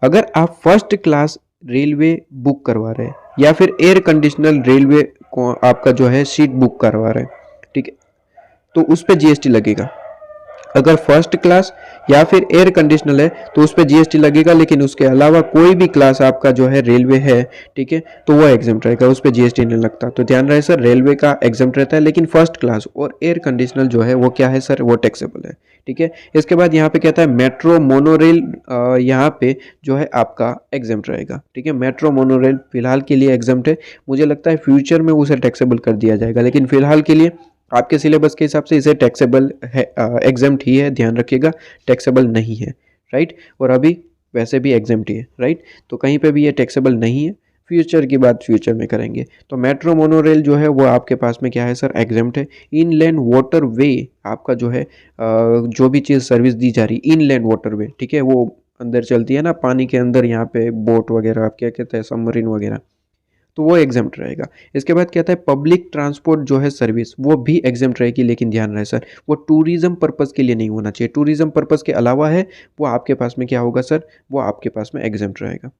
अगर आप फर्स्ट क्लास रेलवे बुक करवा रहे हैं या फिर एयर कंडीशनल रेलवे को आपका जो है सीट बुक करवा रहे हैं, ठीक है, तो उस पर जीएसटी लगेगा। अगर फर्स्ट क्लास या फिर एयर कंडीशनल है तो उस पर जीएसटी लगेगा, लेकिन उसके अलावा कोई भी क्लास आपका जो है रेलवे है, ठीक है, तो वो एग्जम्प्ट रहेगा, उस पर जीएसटी नहीं लगता। तो ध्यान रहे सर, रेलवे का एग्जम्प्ट रहता है, लेकिन फर्स्ट क्लास और एयर कंडीशनल जो है वो क्या है सर, वो टैक्सेबल है, ठीक है। इसके बाद यहाँ पे कहता है मेट्रो मोनोरेल, यहाँ पे जो है आपका एग्जम्प्ट रहेगा, ठीक है। मेट्रो मोनोरेल फिलहाल के लिए एग्जम्प्ट है, मुझे लगता है फ्यूचर में उसे टैक्सेबल कर दिया जाएगा, लेकिन फिलहाल के लिए आपके सिलेबस के हिसाब से इसे टैक्सेबल है, एग्जम्प्ट ही है, ध्यान रखिएगा, टैक्सेबल नहीं है, राइट। और अभी वैसे भी एग्जम्प्ट ही है, राइट, तो कहीं पे भी ये टैक्सेबल नहीं है, फ्यूचर की बात फ्यूचर में करेंगे। तो मेट्रो मोनोरेल जो है वो आपके पास में क्या है सर, एग्जम्प्ट है। इनलैंड वाटर वे आपका जो है जो भी चीज़ सर्विस दी जा रही, इनलैंड वाटर वे, ठीक है, वो अंदर चलती है ना पानी के अंदर, यहाँ पे बोट वगैरह, आप क्या कहते हैं सबमरीन वगैरह, तो वो एग्जम्प्ट रहेगा। इसके बाद कहता है पब्लिक ट्रांसपोर्ट जो है सर्विस वो भी एग्जम्प्ट रहेगी, लेकिन ध्यान रहे सर, वो टूरिज्म पर्पज़ के लिए नहीं होना चाहिए, टूरिज्म पर्पज़ के अलावा है वो आपके पास में क्या होगा सर, वो आपके पास में एग्जम्प्ट रहेगा।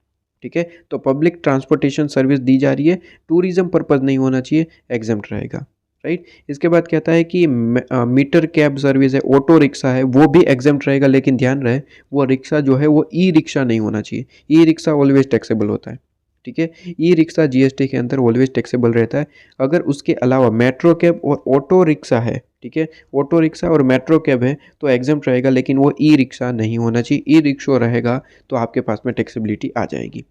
ठीक है। तो पब्लिक ट्रांसपोर्टेशन सर्विस दी जा रही है, टूरिज्म पर्पज़ नहीं होना चाहिए, एग्जम्प्ट रहेगा, राइट। इसके बाद कहता है कि मीटर कैब सर्विस है, ऑटो रिक्शा है, वो भी एग्जम्प्ट रहेगा, लेकिन ध्यान रहे वो रिक्शा जो है वो ई रिक्शा नहीं होना चाहिए। ई रिक्शा ऑलवेज टैक्सेबल होता है, ठीक है। ई रिक्शा जीएसटी के अंदर ऑलवेज टैक्सेबल रहता है। अगर उसके अलावा मेट्रो कैब और ऑटो रिक्शा है, ठीक है, ऑटो रिक्शा और मेट्रो कैब है तो एग्जम्प्ट रहेगा, लेकिन वो ई रिक्शा नहीं होना चाहिए। ई रिक्शा रहेगा तो आपके पास में टैक्सेबिलिटी आ जाएगी,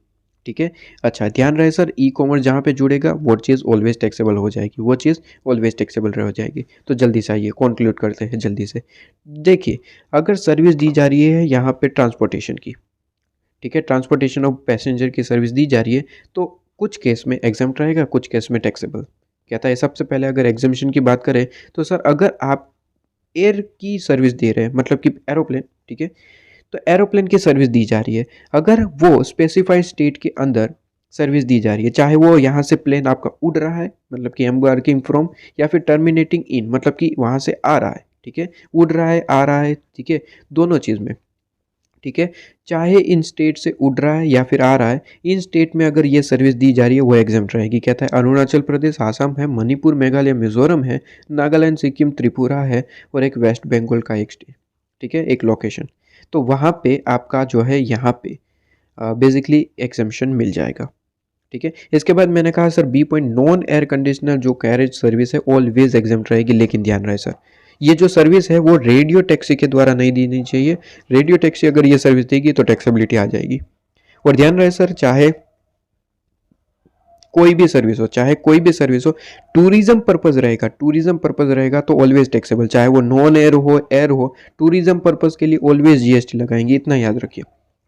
ठीक है। अच्छा ध्यान रहे सर, ई कॉमर्स जहाँ पे जुड़ेगा वो चीज़ ऑलवेज टैक्सेबल हो जाएगी, वो चीज़ ऑलवेज टैक्सेबल हो जाएगी। तो जल्दी से आइए कंक्लूड करते हैं जल्दी से। देखिए, अगर सर्विस दी जा रही है यहाँ पे ट्रांसपोर्टेशन की, ठीक है, ट्रांसपोर्टेशन ऑफ पैसेंजर की सर्विस दी जा रही है, तो कुछ केस में एग्जम्प्ट रहेगा, कुछ केस में टैक्सेबल। कहता है सबसे पहले अगर एग्जम्पशन की बात करें तो सर अगर आप एयर की सर्विस दे रहे हैं, मतलब कि एरोप्लेन, ठीक है, तो एरोप्लेन की सर्विस दी जा रही है, अगर वो स्पेसिफाइड स्टेट के अंदर सर्विस दी जा रही है, चाहे वो यहाँ से प्लेन आपका उड़ रहा है, मतलब कि एम्बार्किंग फ्रॉम, या फिर टर्मिनेटिंग इन, मतलब कि वहाँ से आ रहा है, ठीक है, उड़ रहा है, आ रहा है, ठीक है, दोनों चीज़ में, ठीक है, चाहे इन स्टेट से उड़ रहा है या फिर आ रहा है, इन स्टेट में अगर ये सर्विस दी जा रही है वो एग्जम्प्ट रहेगी। कहता है अरुणाचल प्रदेश, आसाम है, मणिपुर, मेघालय, मिजोरम है, नागालैंड, सिक्किम, त्रिपुरा है, और एक वेस्ट बंगाल का एक स्टेट, ठीक है, एक लोकेशन, तो वहाँ पे आपका जो है यहाँ पे बेसिकली एग्जम्पशन मिल जाएगा, ठीक है। इसके बाद मैंने कहा sir B point, non air conditioner जो कैरेज सर्विस है ऑलवेज एग्जम्प्ट रहेगी, लेकिन ध्यान रहे सर ये जो सर्विस है वो रेडियो टैक्सी के द्वारा नहीं देनी चाहिए। रेडियो टैक्सी अगर ये सर्विस देगी तो टैक्सेबिलिटी आ जाएगी। और ध्यान रहे सर, चाहे कोई भी सर्विस हो, चाहे कोई भी सर्विस हो, टूरिज्म पर्पज रहेगा, टूरिज्म पर्पज रहेगा तो ऑलवेज टैक्सेबल, चाहे वो नॉन एयर हो, टूरिज्म पर्पज के लिए ऑलवेज जीएसटी लगाएंगे, इतना याद रखिए,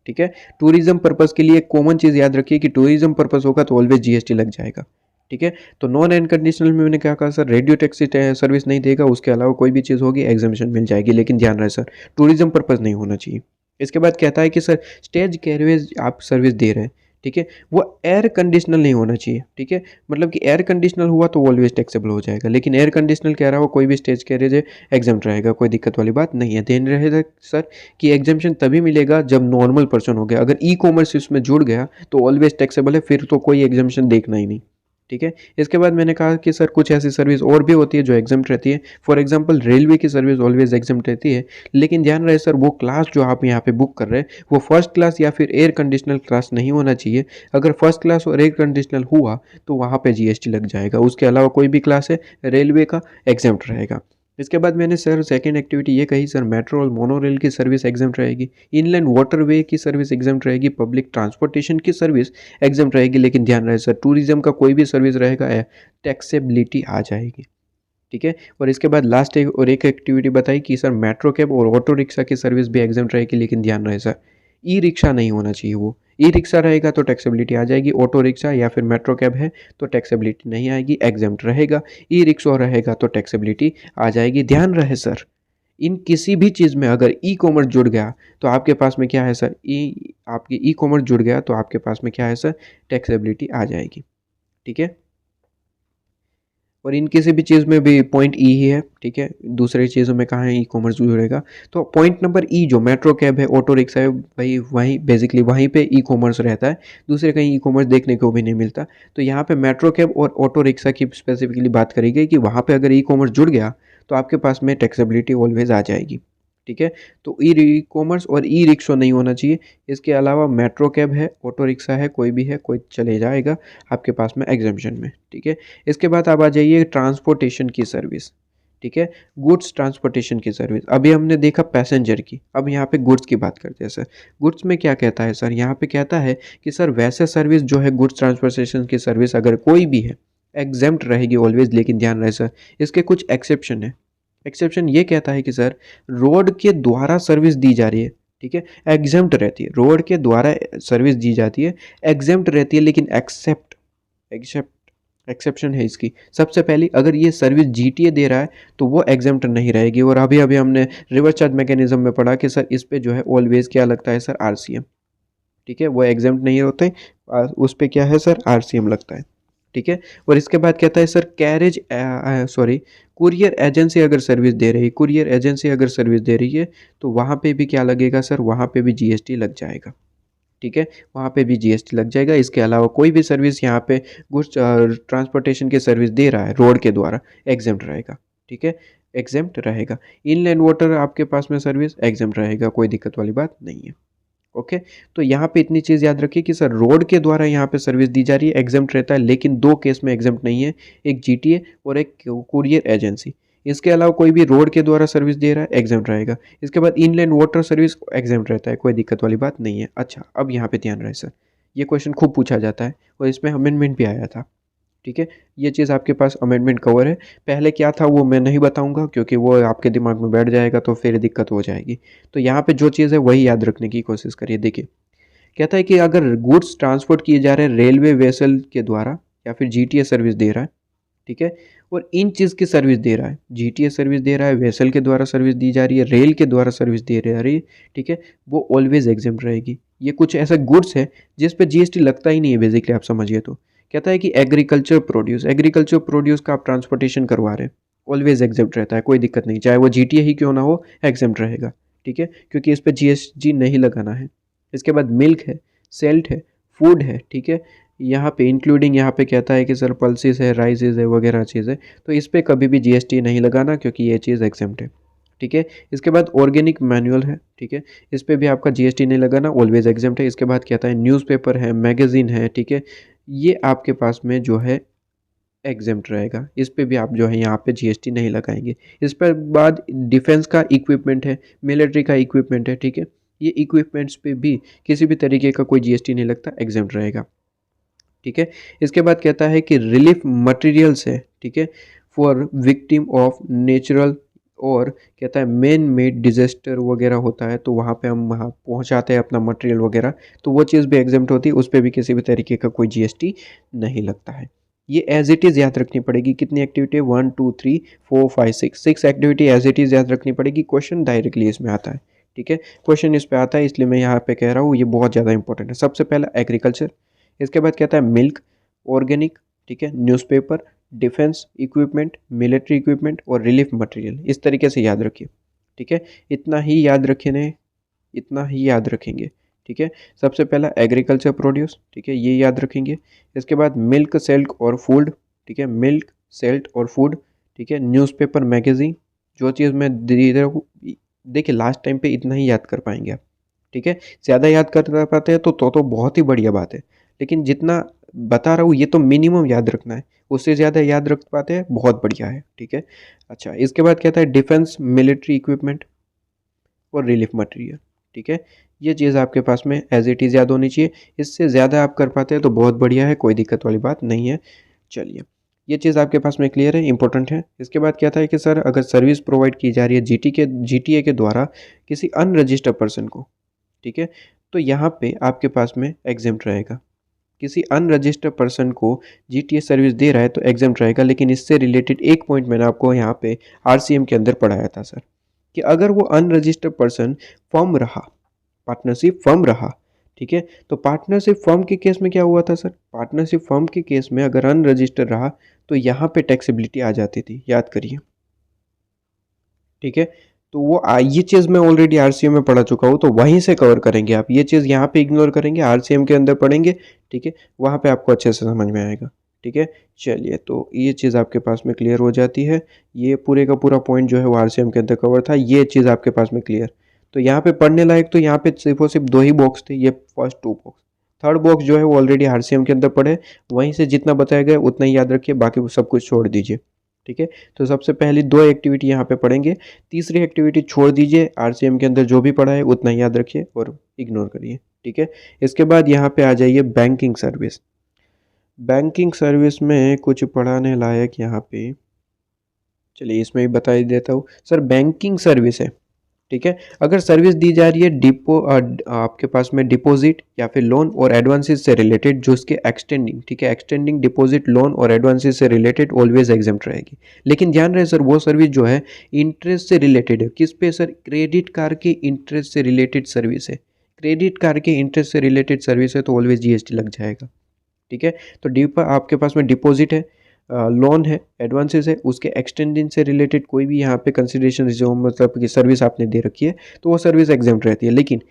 ठीक है। टूरिज्म पर्पज के लिए एक कॉमन चीज याद रखिए कि टूरिज्म पर्पज होगा तो ऑलवेज जीएसटी लग जाएगा, ठीक है। तो नॉन अनकंडीशनल में मैंने क्या कहा सर, रेडियो टैक्सी सर्विस नहीं देगा, उसके अलावा कोई भी चीज़ होगी एग्जामिशन मिल जाएगी, लेकिन ध्यान रहे सर टूरिज्म पर्पज नहीं होना चाहिए। इसके बाद कहता है कि सर स्टेज कैरियर्स आप सर्विस दे रहे हैं, ठीक है, वो एयर कंडीशनल नहीं होना चाहिए, ठीक है, मतलब कि एयर कंडीशनल हुआ तो ऑलवेज टैक्सेबल हो जाएगा, लेकिन एयर कंडीशनल कह रहा हो कोई भी स्टेज कैरियर एग्जाम्प्ट रहेगा, कोई दिक्कत वाली बात नहीं है। ध्यान रहेगा सर कि एग्जाम्पशन तभी मिलेगा जब नॉर्मल पर्सन हो गया, अगर ई कॉमर्स इसमें जुड़ गया तो ऑलवेज टैक्सेबल है, फिर तो कोई एग्जाम्पशन देखना ही नहीं, ठीक है। इसके बाद मैंने कहा कि सर कुछ ऐसी सर्विस और भी होती है जो एग्जाम्प्ट रहती है, फॉर एग्जांपल रेलवे की सर्विस ऑलवेज एग्जाम्प्ट रहती है, लेकिन ध्यान रहे सर वो क्लास जो आप यहाँ पे बुक कर रहे हैं वो फर्स्ट क्लास या फिर एयर कंडीशनल क्लास नहीं होना चाहिए। अगर फर्स्ट क्लास और एयर कंडीशनल हुआ तो वहाँ पे जीएसटी लग जाएगा, उसके अलावा कोई भी क्लास है रेलवे का एग्जाम्प्ट रहेगा। इसके बाद मैंने सर सेकेंड एक्टिविटी ये कही सर मेट्रो और मोनोरेल की सर्विस एग्जाम्प्ट रहेगी, इनलैंड वाटरवे की सर्विस एग्जाम्प्ट रहेगी, पब्लिक ट्रांसपोर्टेशन की सर्विस एग्जाम्प्ट रहेगी, लेकिन ध्यान रहे सर टूरिज्म का कोई भी सर्विस रहेगा टैक्सेबिलिटी आ जाएगी, ठीक है। और इसके बाद लास्ट एक एक्टिविटी बताई कि सर मेट्रो कैब और ऑटो रिक्शा की सर्विस भी एग्जाम्प्ट रहेगी, लेकिन ध्यान रहे सर ई रिक्शा नहीं होना चाहिए, वो ई रिक्शा रहेगा तो टैक्सेबिलिटी आ जाएगी, ऑटो रिक्शा या फिर मेट्रो कैब है तो टैक्सेबिलिटी नहीं आएगी, एग्जाम्प्ट रहेगा। ई रिक्शा रहेगा तो टैक्सेबिलिटी आ जाएगी। ध्यान रहे सर इन किसी भी चीज़ में अगर ई कॉमर्स जुड़ गया तो आपके पास में क्या है सर, आपकी ई कॉमर्स जुड़ गया तो आपके पास में क्या है सर, टैक्सेबिलिटी आ जाएगी, ठीक है। और इन किसी भी चीज़ में भी पॉइंट ई ही है, ठीक है, दूसरी चीज़ों में कहाँ है ई कॉमर्स जुड़ेगा। तो पॉइंट नंबर ई जो मेट्रो कैब है, ऑटो रिक्शा है, भाई वहीं बेसिकली वहीं पे ई कॉमर्स रहता है, दूसरे कहीं ई कॉमर्स देखने को भी नहीं मिलता। तो यहाँ पे मेट्रो कैब और ऑटो रिक्शा की स्पेसिफिकली बात करी गई कि वहाँ पे अगर ई कॉमर्स जुड़ गया तो आपके पास में टैक्सेबिलिटी ऑलवेज आ जाएगी, ठीक है। तो ई कॉमर्स और ई रिक्शा नहीं होना चाहिए। इसके अलावा मेट्रो कैब है, ऑटो रिक्शा है, कोई भी है, कोई चले जाएगा आपके पास में एग्जाम्पशन में, ठीक है। इसके बाद आप आ जाइए ट्रांसपोर्टेशन की सर्विस, ठीक है, गुड्स ट्रांसपोर्टेशन की सर्विस। अभी हमने देखा पैसेंजर की, अब यहाँ पे गुड्स की बात करते हैं सर। गुड्स में क्या कहता है सर, यहाँ पे कहता है कि सर वैसे सर्विस जो है गुड्स ट्रांसपोर्टेशन की सर्विस अगर कोई भी है एग्जाम्प्ट रहेगी ऑलवेज, लेकिन ध्यान रहे सर इसके कुछ एक्सेप्शन है। एक्सेप्शन ये कहता है कि सर रोड के द्वारा सर्विस दी जा रही है, ठीक है, एग्जाम्प्ट रहती है, रोड के द्वारा सर्विस दी जाती है, एग्जाम्प्ट रहती है, लेकिन एक्सेप्ट एक्सेप्शन है इसकी। सबसे पहली अगर ये सर्विस जीटीए दे रहा है तो वो एग्जाम्प्ट नहीं रहेगी, और अभी अभी हमने रिवर्स चार्ज मैकेनिज्म में पढ़ा कि सर इस पे जो है ऑलवेज क्या लगता है सर, आरसीएम, ठीक है, वो एग्जाम्प्ट नहीं होते, उस पे क्या है सर, आरसीएम लगता है, ठीक है। और इसके बाद कहता है sir carriage sorry courier agency अगर सर्विस दे रही है, कुरियर एजेंसी अगर सर्विस दे रही है तो वहाँ पे भी क्या लगेगा सर, वहाँ पे भी जीएसटी लग जाएगा, ठीक है, वहाँ पे भी जीएसटी लग जाएगा। इसके अलावा कोई भी सर्विस यहाँ पे गुड्स ट्रांसपोर्टेशन की सर्विस दे रहा है रोड के द्वारा, एग्जेम्प्ट रहेगा। ठीक है, एग्जेम्प्ट रहेगा। इनलैंड वाटर आपके पास में सर्विस एग्जेम्प्ट रहेगा, कोई दिक्कत वाली बात नहीं है। ओके, तो यहाँ पे इतनी चीज़ याद रखिए कि सर रोड के द्वारा यहाँ पे सर्विस दी जा रही है, एग्जेम्प्ट रहता है, लेकिन दो केस में एग्जेम्प्ट नहीं है, एक जीटीए और एक कुरियर एजेंसी। इसके अलावा कोई भी रोड के द्वारा सर्विस दे रहा है, एग्जेम्प्ट रहेगा। इसके बाद इनलैंड वाटर सर्विस एग्जेम्प्ट रहता है, कोई दिक्कत वाली बात नहीं है। अच्छा, अब यहाँ पे ध्यान रहे सर, ये क्वेश्चन खूब पूछा जाता है और इसमें अमेंडमेंट भी आया था। ठीक है, ये चीज़ आपके पास अमेंडमेंट कवर है। पहले क्या था वो मैं नहीं बताऊंगा, क्योंकि वो आपके दिमाग में बैठ जाएगा तो फिर दिक्कत हो जाएगी। तो यहाँ पे जो चीज़ है वही याद रखने की कोशिश करिए। देखिए, कहता है कि अगर गुड्स ट्रांसपोर्ट किए जा रहे हैं रेलवे वेसल के द्वारा या फिर जीटीए सर्विस दे रहा है, ठीक है, और इन चीज़ की सर्विस दे रहा है, जीटीए सर्विस दे रहा है, वेसल के द्वारा सर्विस दी जा रही है, रेल के द्वारा सर्विस दे रही है, ठीक है, वो ऑलवेज एग्जेम्प्ट रहेगी। ये कुछ ऐसा गुड्स है जिस पे जीएसटी लगता ही नहीं है बेसिकली, आप समझिए। तो कहता है कि एग्रीकल्चर प्रोड्यूस का आप ट्रांसपोर्टेशन करवा रहे हैं, ऑलवेज एग्जेम्प्ट रहता है, कोई दिक्कत नहीं, चाहे वो जीटीए ही क्यों ना हो, एग्जेम्प्ट रहेगा। ठीक है, क्योंकि इस पर जीएसटी नहीं लगाना है। इसके बाद मिल्क है, सेल्ट है, फूड है, ठीक है, यहाँ पे इंक्लूडिंग यहाँ पे कहता है कि सर पल्सेस है, राइसेस है, वगैरह चीज़ें, तो इस पे कभी भी जीएसटी नहीं लगाना, क्योंकि ये चीज़ एग्जेम्प्ट है। ठीक है, इसके बाद ऑर्गेनिक मैनुअल है, ठीक है, इस पे भी आपका जीएसटी नहीं लगाना, ऑलवेज एग्जेम्प्ट है। इसके बाद कहता है न्यूज़पेपर है, मैगजीन है, ठीक है, ये आपके पास में जो है एग्जेम्प्ट रहेगा, इस पे भी आप जो है यहाँ पे जीएसटी नहीं लगाएंगे। इस पर बाद डिफेंस का इक्विपमेंट है, मिलिट्री का इक्विपमेंट है, ठीक है, ये इक्विपमेंट्स पे भी किसी भी तरीके का कोई जीएसटी नहीं लगता, एग्जेम्प्ट रहेगा। ठीक है, इसके बाद कहता है कि रिलीफ मटेरियल्स है, ठीक है, फॉर विक्टिम ऑफ नेचुरल, और कहता है मेन मेड डिजास्टर वगैरह होता है तो वहाँ पे हम वहाँ पहुँचाते हैं अपना मटेरियल वगैरह, तो वो चीज़ भी एग्जेम्प्ट होती है, उस पर भी किसी भी तरीके का कोई जीएसटी नहीं लगता है। ये एज इट इज़ याद रखनी पड़ेगी। कितनी एक्टिविटी है, 1 2 3 4 5 6 एक्टिविटी एज इट इज़ याद रखनी पड़ेगी। क्वेश्चन डायरेक्टली इसमें आता है, ठीक है, क्वेश्चन इस पे आता है, इसलिए मैं यहाँ पे कह रहा हूँ ये बहुत ज़्यादा इंपॉर्टेंट है। सबसे पहला एग्रीकल्चर, इसके बाद कहता है मिल्क, ऑर्गेनिक, ठीक है, newspaper, defence equipment, military equipment और रिलीफ मटेरियल, इस तरीके से याद रखिए। ठीक है, इतना ही याद रखने, इतना ही याद रखेंगे। ठीक है, सबसे पहला एग्रीकल्चर प्रोड्यूस, ठीक है, ये याद रखेंगे। इसके बाद मिल्क, सेल्ट और फूड, ठीक है, मिल्क, सेल्ट और फूड, ठीक है, न्यूज़पेपर, मैगजीन, जो चीज़ मैं देखिए लास्ट टाइम पे इतना ही याद कर पाएंगे आप। ठीक है, ज़्यादा याद कर पाते हैं तो बहुत ही बढ़िया बात है, लेकिन जितना बता रहा हूँ ये तो मिनिमम याद रखना है, उससे ज़्यादा याद रख पाते हैं बहुत बढ़िया है। ठीक है, अच्छा, इसके बाद कहता है डिफेंस, मिलिट्री इक्विपमेंट और रिलीफ मटेरियल। ठीक है, ये चीज़ आपके पास में एज इट इज़ याद होनी चाहिए, इससे ज़्यादा आप कर पाते हैं तो बहुत बढ़िया है, कोई दिक्कत वाली बात नहीं है। चलिए, ये चीज़ आपके पास में क्लियर है, इंपॉर्टेंट है। इसके बाद क्या था कि सर अगर सर्विस प्रोवाइड की जा रही है जीटीए के द्वारा किसी अनरजिस्टर्ड पर्सन को, ठीक है, तो यहाँ पे आपके पास में एग्जेम्प्ट रहेगा। किसी अनरजिस्टर्ड पर्सन को जीटीए सर्विस दे रहा है तो एग्जेम्प्ट रहेगा, लेकिन इससे रिलेटेड एक पॉइंट मैंने आपको यहाँ पे आरसीएम के अंदर पढ़ाया था सर, कि अगर वो अनरजिस्टर्ड पर्सन फर्म रहा, पार्टनरशिप फर्म रहा, ठीक है, तो पार्टनरशिप फर्म के केस में क्या हुआ था सर, पार्टनरशिप फर्म के केस में अगर अनरजिस्टर्ड रहा तो यहाँ पे टैक्सेबिलिटी आ जाती थी, याद करिए। ठीक है, तो वो ये चीज़ मैं ऑलरेडी आरसीएम में पढ़ा चुका हूँ, तो वहीं से कवर करेंगे आप, ये चीज़ यहाँ पे इग्नोर करेंगे, आरसीएम के अंदर पढ़ेंगे। ठीक है, वहाँ पे आपको अच्छे से समझ में आएगा। ठीक है, चलिए, तो ये चीज़ आपके पास में क्लियर हो जाती है। ये पूरे का पूरा पॉइंट जो है वो आरसीएम के अंदर कवर था, ये चीज़ आपके पास में क्लियर। तो यहाँ पे पढ़ने लायक तो यहाँ पे सिर्फ और सिर्फ 2 ही बॉक्स थे, ये फर्स्ट 2 बॉक्स। थर्ड बॉक्स जो है वो ऑलरेडी आरसीएम के अंदर पढ़े, वहीं से जितना बताया गया उतना ही याद रखिए, बाकी सब कुछ छोड़ दीजिए। ठीक है, तो सबसे पहली 2 एक्टिविटी यहाँ पे पढ़ेंगे, तीसरी एक्टिविटी छोड़ दीजिए, आरसीएम के अंदर जो भी पढ़ा है उतना ही याद रखिए और इग्नोर करिए। ठीक है, इसके बाद यहाँ पे आ जाइए बैंकिंग सर्विस। बैंकिंग सर्विस में कुछ पढ़ाने लायक यहाँ पे, चलिए इसमें भी बता ही देता हूँ सर। बैंकिंग सर्विस है, ठीक है, अगर सर्विस दी जा रही है आपके पास में डिपॉजिट या फिर लोन और एडवांसेस से रिलेटेड, जो उसके एक्सटेंडिंग, ठीक है, एक्सटेंडिंग डिपॉजिट, लोन और एडवांसेस से रिलेटेड ऑलवेज एग्जेम्प्ट रहेगी। लेकिन ध्यान रहे सर, वो सर्विस जो है इंटरेस्ट से रिलेटेड है, किस पे सर, क्रेडिट कार्ड के इंटरेस्ट से रिलेटेड सर्विस है, क्रेडिट कार्ड के इंटरेस्ट से रिलेटेड सर्विस है तो ऑलवेज जीएसटी लग जाएगा। ठीक है, तो आपके पास में डिपॉजिट है, लोन है, एडवांसेस है, उसके एक्सटेंडिंग से रिलेटेड कोई भी यहाँ पे कंसिडरेशन जो मतलब कि सर्विस आपने दे रखी है तो वो सर्विस एग्जेम्प्ट रहती है। लेकिन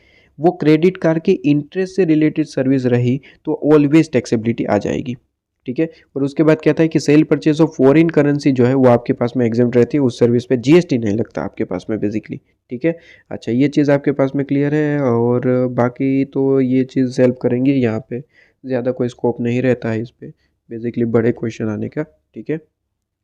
वो क्रेडिट कार्ड के इंटरेस्ट से रिलेटेड सर्विस रही तो ऑलवेज टैक्सेबिलिटी आ जाएगी, ठीक है। और उसके बाद कहता है कि cell purchase of foreign currency जो है वो आपके पास में एग्जाम्प्ट रहती है, उस सर्विस पे जीएसटी नहीं लगता आपके पास में बेसिकली, ठीक है। अच्छा, ये चीज़ आपके पास में क्लियर है, और बाकी तो ये चीज़ हेल्प करेंगी, यहाँ पे ज़्यादा कोई स्कोप नहीं रहता है इस पे बेसिकली बड़े क्वेश्चन आने का, ठीक है।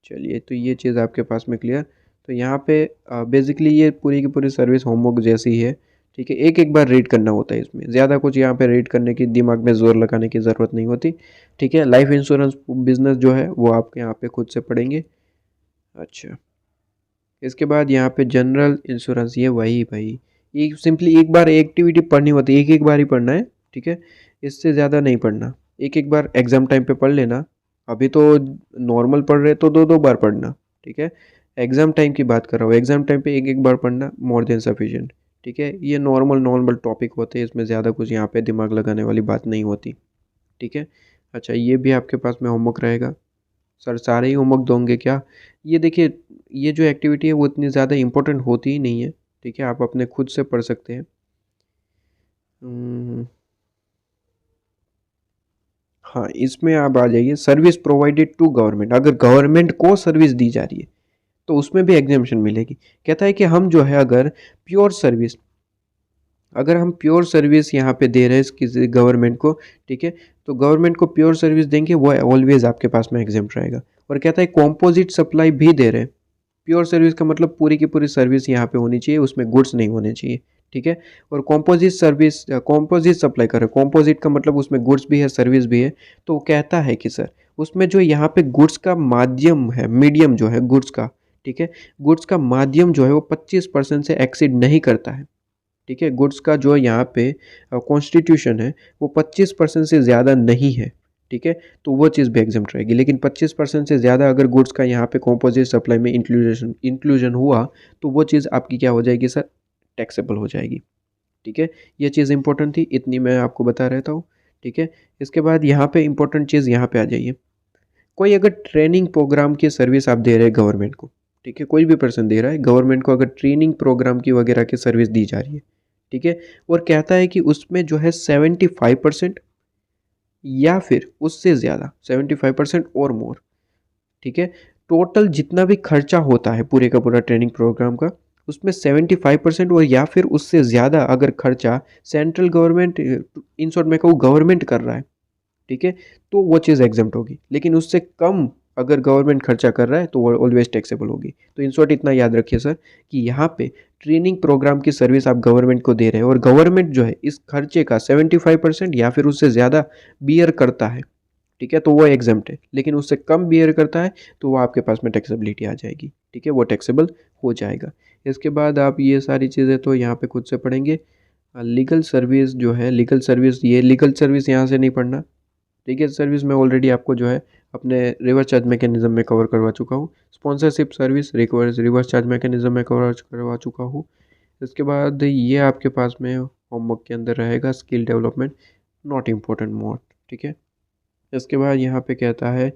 चलिए, तो ये चीज़ आपके पास में क्लियर। तो यहाँ पे बेसिकली ये पूरी की पूरी सर्विस होमवर्क जैसी ही है, ठीक है। एक एक बार रीड करना होता है, इसमें ज़्यादा कुछ यहाँ पे रीड करने की, दिमाग में ज़ोर लगाने की ज़रूरत नहीं होती, ठीक है। लाइफ इंश्योरेंस बिजनेस जो है वो आप यहाँ पे खुद से पढ़ेंगे। अच्छा, इसके बाद यहाँ पे जनरल इंश्योरेंस, ये वही भाई, ये सिंपली एक बार एक्टिविटी पढ़नी होती है, एक एक बार ही पढ़ना है, ठीक है। इससे ज़्यादा नहीं पढ़ना, एक एक बार एग्जाम टाइम पे पढ़ लेना। अभी तो नॉर्मल पढ़ रहे तो दो दो बार पढ़ना, ठीक है। एग्जाम टाइम की बात कर रहा हूँ, एग्जाम टाइम पे एक एक बार पढ़ना मोर देन सफिशिएंट, ठीक है। ये नॉर्मल नॉर्मल टॉपिक होते हैं, इसमें ज़्यादा कुछ यहाँ पे दिमाग लगाने वाली बात नहीं होती, ठीक है। अच्छा, ये भी आपके पास में होमवर्क रहेगा। सर सारे ही होमवर्क दोगे क्या? ये देखिए, ये जो एक्टिविटी है वो इतनी ज़्यादा इम्पोर्टेंट होती ही नहीं है, ठीक है। आप अपने खुद से पढ़ सकते हैं। हाँ, इसमें आप आ जाइए, सर्विस प्रोवाइडेड टू गवर्नमेंट, अगर गवर्नमेंट को सर्विस दी जा रही है तो उसमें भी एग्जाम्पशन मिलेगी। कहता है कि हम जो है अगर प्योर सर्विस, अगर हम प्योर सर्विस यहाँ पे दे रहे हैं किसी गवर्नमेंट को, ठीक है, तो गवर्नमेंट को प्योर सर्विस देंगे वो ऑलवेज आपके पास में एग्जाम्प्ट रहेगा। और कहता है कॉम्पोजिट सप्लाई भी दे रहे हैं, प्योर सर्विस का मतलब पूरी की पूरी सर्विस यहाँ पे होनी चाहिए, उसमें गुड्स नहीं होने चाहिए, ठीक है। और कॉम्पोजिट सर्विस, कॉम्पोजिट सप्लाई कर रहे हैं, कॉम्पोजिट का मतलब उसमें गुड्स भी है सर्विस भी है। तो वो कहता है कि सर उसमें जो यहाँ पे गुड्स का माध्यम है, मीडियम जो है गुड्स का, ठीक है, गुड्स का माध्यम जो है वो 25% से एक्सीड नहीं करता है, ठीक है। गुड्स का जो यहाँ पे कॉन्स्टिट्यूशन है वो 25% से ज़्यादा नहीं है, ठीक है। तो वो चीज़ भी एग्जाम्प्ट रहेगी, लेकिन 25% से ज़्यादा अगर गुड्स का यहाँ पे कॉम्पोजिट सप्लाई में इंक्लूजन हुआ तो वो चीज़ आपकी क्या हो जाएगी सर? टैक्सेबल हो जाएगी, ठीक है। ये चीज़ इंपॉर्टेंट थी, इतनी मैं आपको बता रहता हूँ, ठीक है। इसके बाद यहाँ पे इंपॉर्टेंट चीज़ यहाँ पे आ जाइए, कोई अगर ट्रेनिंग प्रोग्राम की सर्विस आप दे रहे हैं गवर्नमेंट को, ठीक है, कोई भी पर्सन दे रहा है गवर्नमेंट को, अगर ट्रेनिंग प्रोग्राम की वगैरह की सर्विस दी जा रही है, ठीक है, और कहता है कि उसमें जो है 75% या फिर उससे ज़्यादा 75% और मोर, ठीक है, टोटल जितना भी खर्चा होता है पूरे का पूरा ट्रेनिंग प्रोग्राम का, उसमें 75% और या फिर उससे ज़्यादा अगर खर्चा सेंट्रल गवर्नमेंट, इन शॉर्ट में कहूँ गवर्नमेंट कर रहा है, ठीक है, तो वो चीज़ एग्जाम्प्ट होगी। लेकिन उससे कम अगर गवर्नमेंट खर्चा कर रहा है तो वो ऑलवेज टैक्सेबल होगी। तो इन शॉर्ट इतना याद रखिए सर कि यहाँ पे ट्रेनिंग प्रोग्राम की सर्विस आप गवर्नमेंट को दे रहे हैं और गवर्नमेंट जो है इस खर्चे का 75% या फिर उससे ज़्यादा बियर करता है, ठीक है, तो वो एग्जाम्प्ट है। लेकिन उससे कम बियर करता है तो वो आपके पास में टैक्सेबिलिटी आ जाएगी, ठीक है, वो टैक्सेबल हो जाएगा। इसके बाद आप ये सारी चीज़ें तो यहाँ पे खुद से पढ़ेंगे। लीगल सर्विस जो है, लीगल सर्विस, ये लीगल सर्विस यहाँ से नहीं पढ़ना, लीगल सर्विस मैं ऑलरेडी आपको जो है अपने रिवर्स चार्ज मैकेनिज्म में कवर करवा चुका हूँ। Sponsorship service reverse charge mechanism में कवर करवा चुका हूँ। इसके बाद ये आपके पास में होमवर्क के अंदर रहेगा, skill development not important mode, ठीक है। इसके बाद यहाँ पे कहता है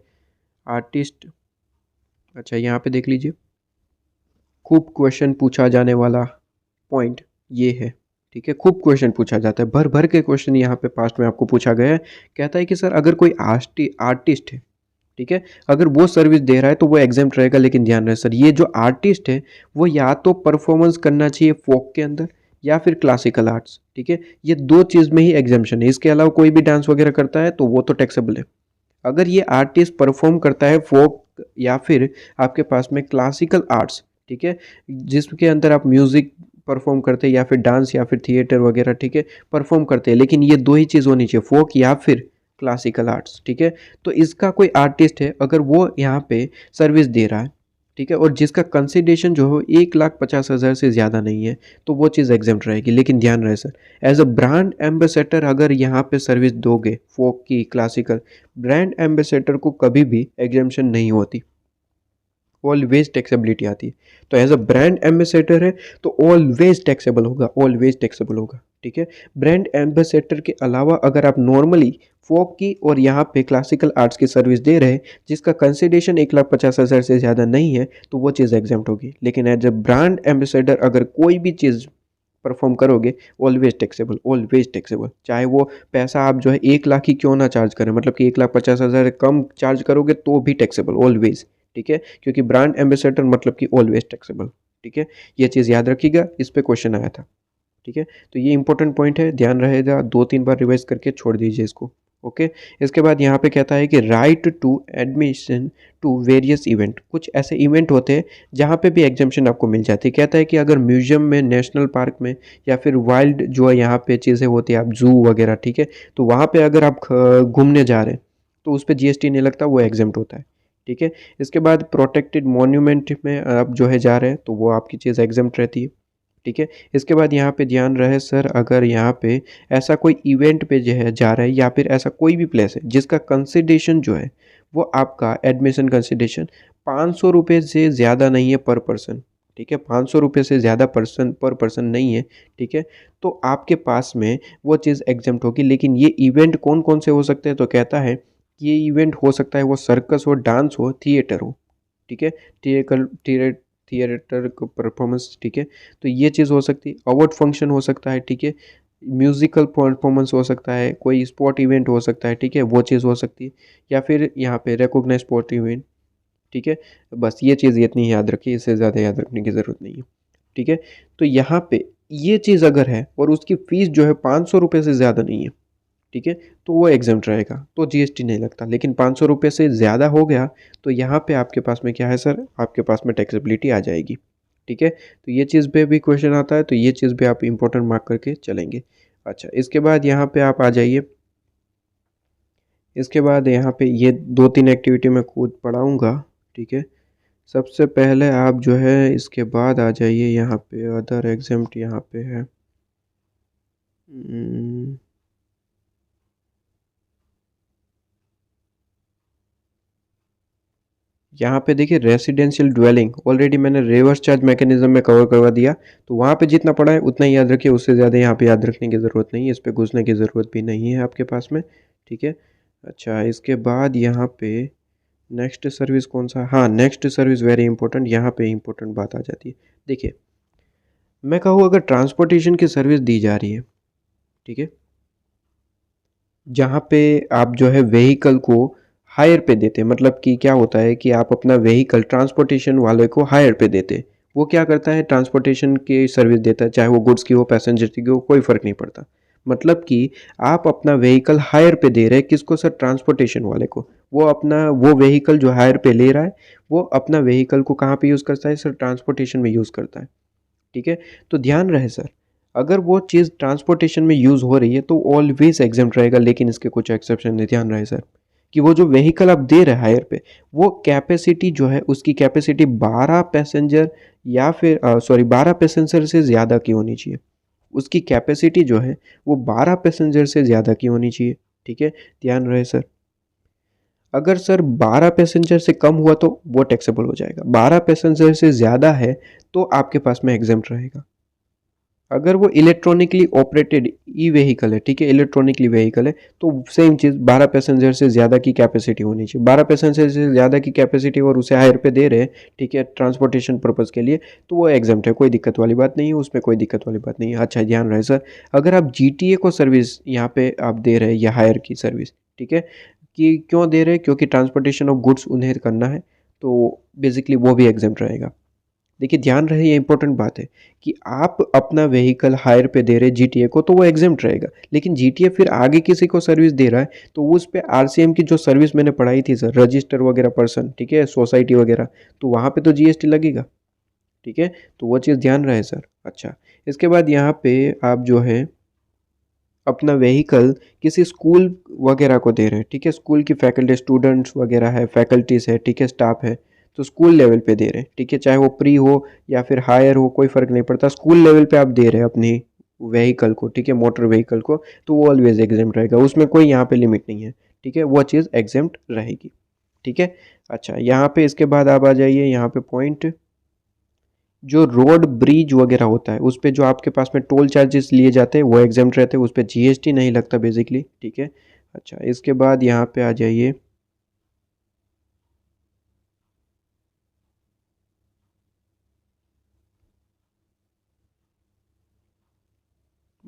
आर्टिस्ट। अच्छा, यहाँ पे देख लीजिए, खूब क्वेश्चन पूछा जाने वाला पॉइंट ये है, ठीक है, खूब क्वेश्चन पूछा जाता है, भर भर के क्वेश्चन यहाँ पे पास्ट में आपको पूछा गया है। कहता है कि सर अगर कोई आर्टिस्ट है, ठीक है, अगर वो सर्विस दे रहा है तो वो एग्जाम्प्ट रहेगा। लेकिन ध्यान रहे सर, ये जो आर्टिस्ट है वो या तो परफॉर्मेंस करना चाहिए फोक के अंदर या फिर क्लासिकल आर्ट्स, ठीक है, ये दो चीज़ में ही एग्जाम्पशन है। इसके अलावा कोई भी डांस वगैरह करता है तो वो तो टैक्सेबल है। अगर ये आर्टिस्ट परफॉर्म करता है फोक या फिर आपके पास में क्लासिकल आर्ट्स, ठीक है, जिसके अंदर आप म्यूज़िक परफॉर्म करते हैं या फिर डांस या फिर थिएटर वगैरह, ठीक है, परफॉर्म करते हैं, लेकिन ये दो ही चीज़ होनी चाहिए, फोक या फिर क्लासिकल आर्ट्स, ठीक है। तो इसका कोई आर्टिस्ट है अगर वो यहाँ पे सर्विस दे रहा है, ठीक है, और जिसका कंसिडरेशन जो हो 1,50,000 से ज़्यादा नहीं है तो वो चीज़ एग्जाम्प्ट रहेगी। लेकिन ध्यान रहे sir, as a brand ambassador अगर यहाँ पे सर्विस दोगे फोक की, क्लासिकल, ब्रांड एम्बेसडर को कभी भी एग्जाम्पशन नहीं होती, ऑलवेज टैक्सेबिलिटी आती है। तो एज अ ब्रांड एम्बेसडर है तो ऑलवेज टैक्सेबल होगा, ऑलवेज टैक्सेबल होगा, ठीक है। ब्रांड एम्बेसडर के अलावा अगर आप नॉर्मली फोक की और यहाँ पे क्लासिकल आर्ट्स की सर्विस दे रहे हैं जिसका कंसिडरेशन 1,50,000 से ज़्यादा नहीं है तो वो चीज़ एग्जाम्प्ट होगी। लेकिन एज अ ब्रांड एम्बेसडर अगर कोई भी चीज़ परफॉर्म करोगे, ऑलवेज टैक्सेबल, ऑलवेज टैक्सेबल। चाहे वो पैसा आप जो है 1 लाख ही क्यों ना चार्ज करें, मतलब कि 1,50,000 कम चार्ज करोगे तो भी टैक्सेबल, ऑलवेज। ठीक है, क्योंकि ब्रांड एम्बेसडर मतलब कि ऑलवेज टैक्सेबल। ठीक है, ये चीज़ याद रखिएगा, इस पे क्वेश्चन आया था। ठीक है, तो ये इंपॉर्टेंट पॉइंट है, ध्यान रहेगा, 2-3 बार रिवाइज करके छोड़ दीजिए इसको। ओके, इसके बाद यहाँ पे कहता है कि right to admission to various event. कुछ ऐसे इवेंट होते हैं जहाँ पे भी एग्जामेशन आपको मिल जाती है। कहता है कि अगर म्यूजियम में, नेशनल पार्क में, या फिर वाइल्ड जो है यहाँ पे चीज़ें होती है, आप जू वगैरह, ठीक है, तो वहाँ पे अगर आप घूमने जा रहे हैं तो उस पर जीएसटी नहीं लगता, वो एग्जाम्प्ट होता है। ठीक है, इसके बाद प्रोटेक्टेड मॉन्यूमेंट में आप जो है जा रहे हैं तो वो आपकी चीज़ एग्जाम्प्ट रहती है। ठीक है, इसके बाद यहाँ पे ध्यान रहे सर, अगर यहाँ पे ऐसा कोई इवेंट पे जो है जा रहा है, या फिर ऐसा कोई भी प्लेस है जिसका कंसिडरेशन जो है वो आपका एडमिशन कंसिडरेशन 500 रुपये से ज़्यादा नहीं है पर पर्सन। ठीक है, 500 रुपये से ज़्यादा पर पर्सन नहीं है। ठीक है, तो आपके पास में वो चीज़ एग्जाम्प्ट होगी। लेकिन ये इवेंट कौन कौन से हो सकते हैं, तो कहता है कि ये इवेंट हो सकता है वो सर्कस हो, डांस हो, थिएटर हो। ठीक है, थिएटर, थिएटर को परफॉर्मेंस। ठीक है, तो ये चीज़ हो सकती है, अवार्ड फंक्शन हो सकता है। ठीक है, म्यूजिकल परफॉर्मेंस हो सकता है, कोई स्पोर्ट इवेंट हो सकता है। ठीक है, वो चीज़ हो सकती है, या फिर यहाँ पे रिकॉग्नाइज स्पोर्ट इवेंट। ठीक है, बस ये चीज़ इतनी याद रखिए, इससे ज़्यादा याद रखने की ज़रूरत नहीं है। ठीक है, तो यहाँ पे ये चीज़ अगर है और उसकी फीस जो है 500 रुपये से ज़्यादा नहीं है, ठीक है, तो वो एग्जाम्प्ट रहेगा, तो जीएसटी नहीं लगता। लेकिन 500 रुपये से ज़्यादा हो गया तो यहाँ पे आपके पास में क्या है सर, आपके पास में टैक्सेबिलिटी आ जाएगी। ठीक है, तो ये चीज़ पे भी क्वेश्चन आता है, तो ये चीज़ भी आप इंपॉर्टेंट मार्क करके चलेंगे। अच्छा, इसके बाद यहाँ पे आप आ जाइए। इसके बाद यहाँ पे ये 2-3 एक्टिविटी मैं खुद पढ़ाऊँगा। ठीक है, सबसे पहले आप जो है इसके बाद आ जाइए यहाँ पे, अदर एग्जाम्प्ट यहाँ पे है। यहाँ पे देखिए रेसिडेंशियल ड्वेलिंग, ऑलरेडी मैंने रिवर्स चार्ज मैकेनिज्म में कवर करवा दिया, तो वहाँ पे जितना पड़ा है उतना ही याद रखिए, उससे ज़्यादा यहाँ पे याद रखने की ज़रूरत नहीं है, इस पे घुसने की ज़रूरत भी नहीं है आपके पास में। ठीक है, अच्छा, इसके बाद यहाँ पे नेक्स्ट सर्विस कौन सा, हाँ, नेक्स्ट सर्विस वेरी इंपॉर्टेंट, यहाँ पे इंपॉर्टेंट बात आ जाती है। देखिए, मैं कहूँ अगर ट्रांसपोर्टेशन की सर्विस दी जा रही है, ठीक है, जहाँ पे आप जो है व्हीकल को हायर पे देते हैं, मतलब कि क्या होता है कि आप अपना व्हीकल ट्रांसपोर्टेशन वाले को हायर पे देते हैं। वो क्या करता है, ट्रांसपोर्टेशन की सर्विस देता है, चाहे वो गुड्स की हो, पैसेंजर की हो, कोई फ़र्क नहीं पड़ता। मतलब कि आप अपना व्हीकल हायर पे दे रहे हैं किसको सर, ट्रांसपोर्टेशन वाले को। वो अपना वो व्हीकल जो हायर पे ले रहा है, वो अपना व्हीकल को कहाँ पे यूज़ करता है सर, ट्रांसपोर्टेशन में यूज़ करता है। ठीक है, तो ध्यान रहे सर, अगर वो चीज़ ट्रांसपोर्टेशन में यूज़ हो रही है तो ऑलवेज एग्जाम्प्ट रहेगा। लेकिन इसके कुछ एक्सेप्शन है, ध्यान रहे सर, कि वो जो व्हीकल आप दे रहे हैं हायर पे, वो कैपेसिटी जो है उसकी कैपेसिटी 12 पैसेंजर, या फिर सॉरी 12 पैसेंजर से ज़्यादा की होनी चाहिए। उसकी कैपेसिटी जो है वो 12 पैसेंजर से ज़्यादा की होनी चाहिए। ठीक है, ध्यान रहे सर, अगर सर 12 पैसेंजर से कम हुआ तो वो टैक्सेबल हो जाएगा, 12 पैसेंजर से ज़्यादा है तो आपके पास में एग्जाम्प्ट रहेगा। अगर वो इलेक्ट्रॉनिकली ऑपरेटेड ई व्हीकल है, ठीक है, इलेक्ट्रॉनिकली व्हीकल है, तो सेम चीज़ 12 पैसेंजर से ज़्यादा की कैपेसिटी होनी चाहिए। 12 पैसेंजर से ज़्यादा की कैपेसिटी और उसे हायर पे दे रहे हैं, ठीक है, ट्रांसपोर्टेशन पर्पज़ के लिए, तो वो एग्जाम्प्ट है, कोई दिक्कत वाली बात नहीं है, उसमें कोई दिक्कत वाली बात नहीं है। अच्छा, ध्यान रहे सर, अगर आप जीटीए को सर्विस यहाँ पे आप दे रहे हैं या हायर की सर्विस, ठीक है, कि क्यों दे रहे हैं, क्योंकि ट्रांसपोर्टेशन ऑफ गुड्स उन्हें करना है, तो बेसिकली वो भी एग्जाम्प्ट रहेगा। देखिए, ध्यान रहे, ये इंपॉर्टेंट बात है कि आप अपना व्हीकल हायर पे दे रहे जीटीए को तो वो एग्जाम्प्ट रहेगा। लेकिन जीटीए फिर आगे किसी को सर्विस दे रहा है तो उस पे आरसीएम की जो सर्विस मैंने पढ़ाई थी सर, रजिस्टर वगैरह पर्सन, ठीक है, सोसाइटी वगैरह, तो वहाँ पे तो जीएसटी लगेगा। ठीक है, तो वो चीज़ ध्यान रहे सर। अच्छा, इसके बाद यहाँ पे आप जो है अपना व्हीकल किसी स्कूल वगैरह को दे रहे हैं, ठीक है, स्कूल की फैकल्टी, स्टूडेंट्स वगैरह है, फैकल्टीज़ है, ठीक है, स्टाफ है, तो स्कूल लेवल पे दे रहे हैं। ठीक है, चाहे वो प्री हो या फिर हायर हो, कोई फ़र्क नहीं पड़ता, स्कूल लेवल पे आप दे रहे हैं अपनी व्हीकल को, ठीक है, मोटर व्हीकल को, तो वो ऑलवेज एग्जाम्प्ट रहेगा, उसमें कोई यहाँ पे लिमिट नहीं है। ठीक है, वो चीज़ एग्जाम्प्ट रहेगी। ठीक है, अच्छा, यहाँ पे इसके बाद आप आ जाइए यहाँ पे पॉइंट, जो रोड ब्रिज वगैरह होता है उस पे जो आपके पास में टोल चार्जेस लिए जाते हैं वो एग्जाम्प्ट रहते हैं, उस पे जीएसटी नहीं लगता बेसिकली। ठीक है, अच्छा, इसके बाद यहाँ पे आ जाइए।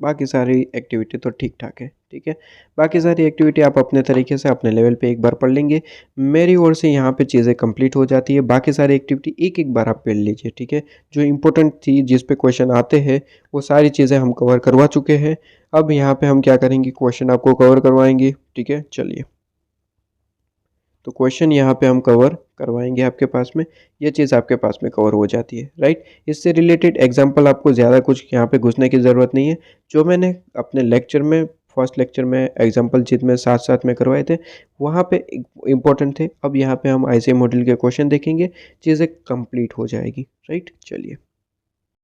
बाकी सारी एक्टिविटी तो ठीक ठाक है। ठीक है, बाकी सारी एक्टिविटी आप अपने तरीके से अपने लेवल पे एक बार पढ़ लेंगे। मेरी ओर से यहाँ पे चीज़ें कंप्लीट हो जाती है। बाकी सारी एक्टिविटी एक एक बार आप पढ़ लीजिए। ठीक है, जो इम्पोर्टेंट थी जिस पे क्वेश्चन आते हैं वो सारी चीज़ें हम कवर करवा चुके हैं। अब यहाँ पे हम क्या करेंगे, क्वेश्चन आपको कवर करवाएंगे। ठीक है, चलिए, तो क्वेश्चन यहाँ पे हम कवर करवाएंगे आपके पास में। ये चीज़ आपके पास में कवर हो जाती है, राइट। इससे रिलेटेड एग्जांपल आपको ज़्यादा कुछ यहाँ पे घुसने की ज़रूरत नहीं है। जो मैंने अपने लेक्चर में, फर्स्ट लेक्चर में एग्जांपल जितने साथ साथ में करवाए थे वहाँ पे इम्पोर्टेंट थे। अब यहाँ पे हम ऐसे मॉडल के क्वेश्चन देखेंगे, चीज़ें कंप्लीट हो जाएगी, राइट। चलिए।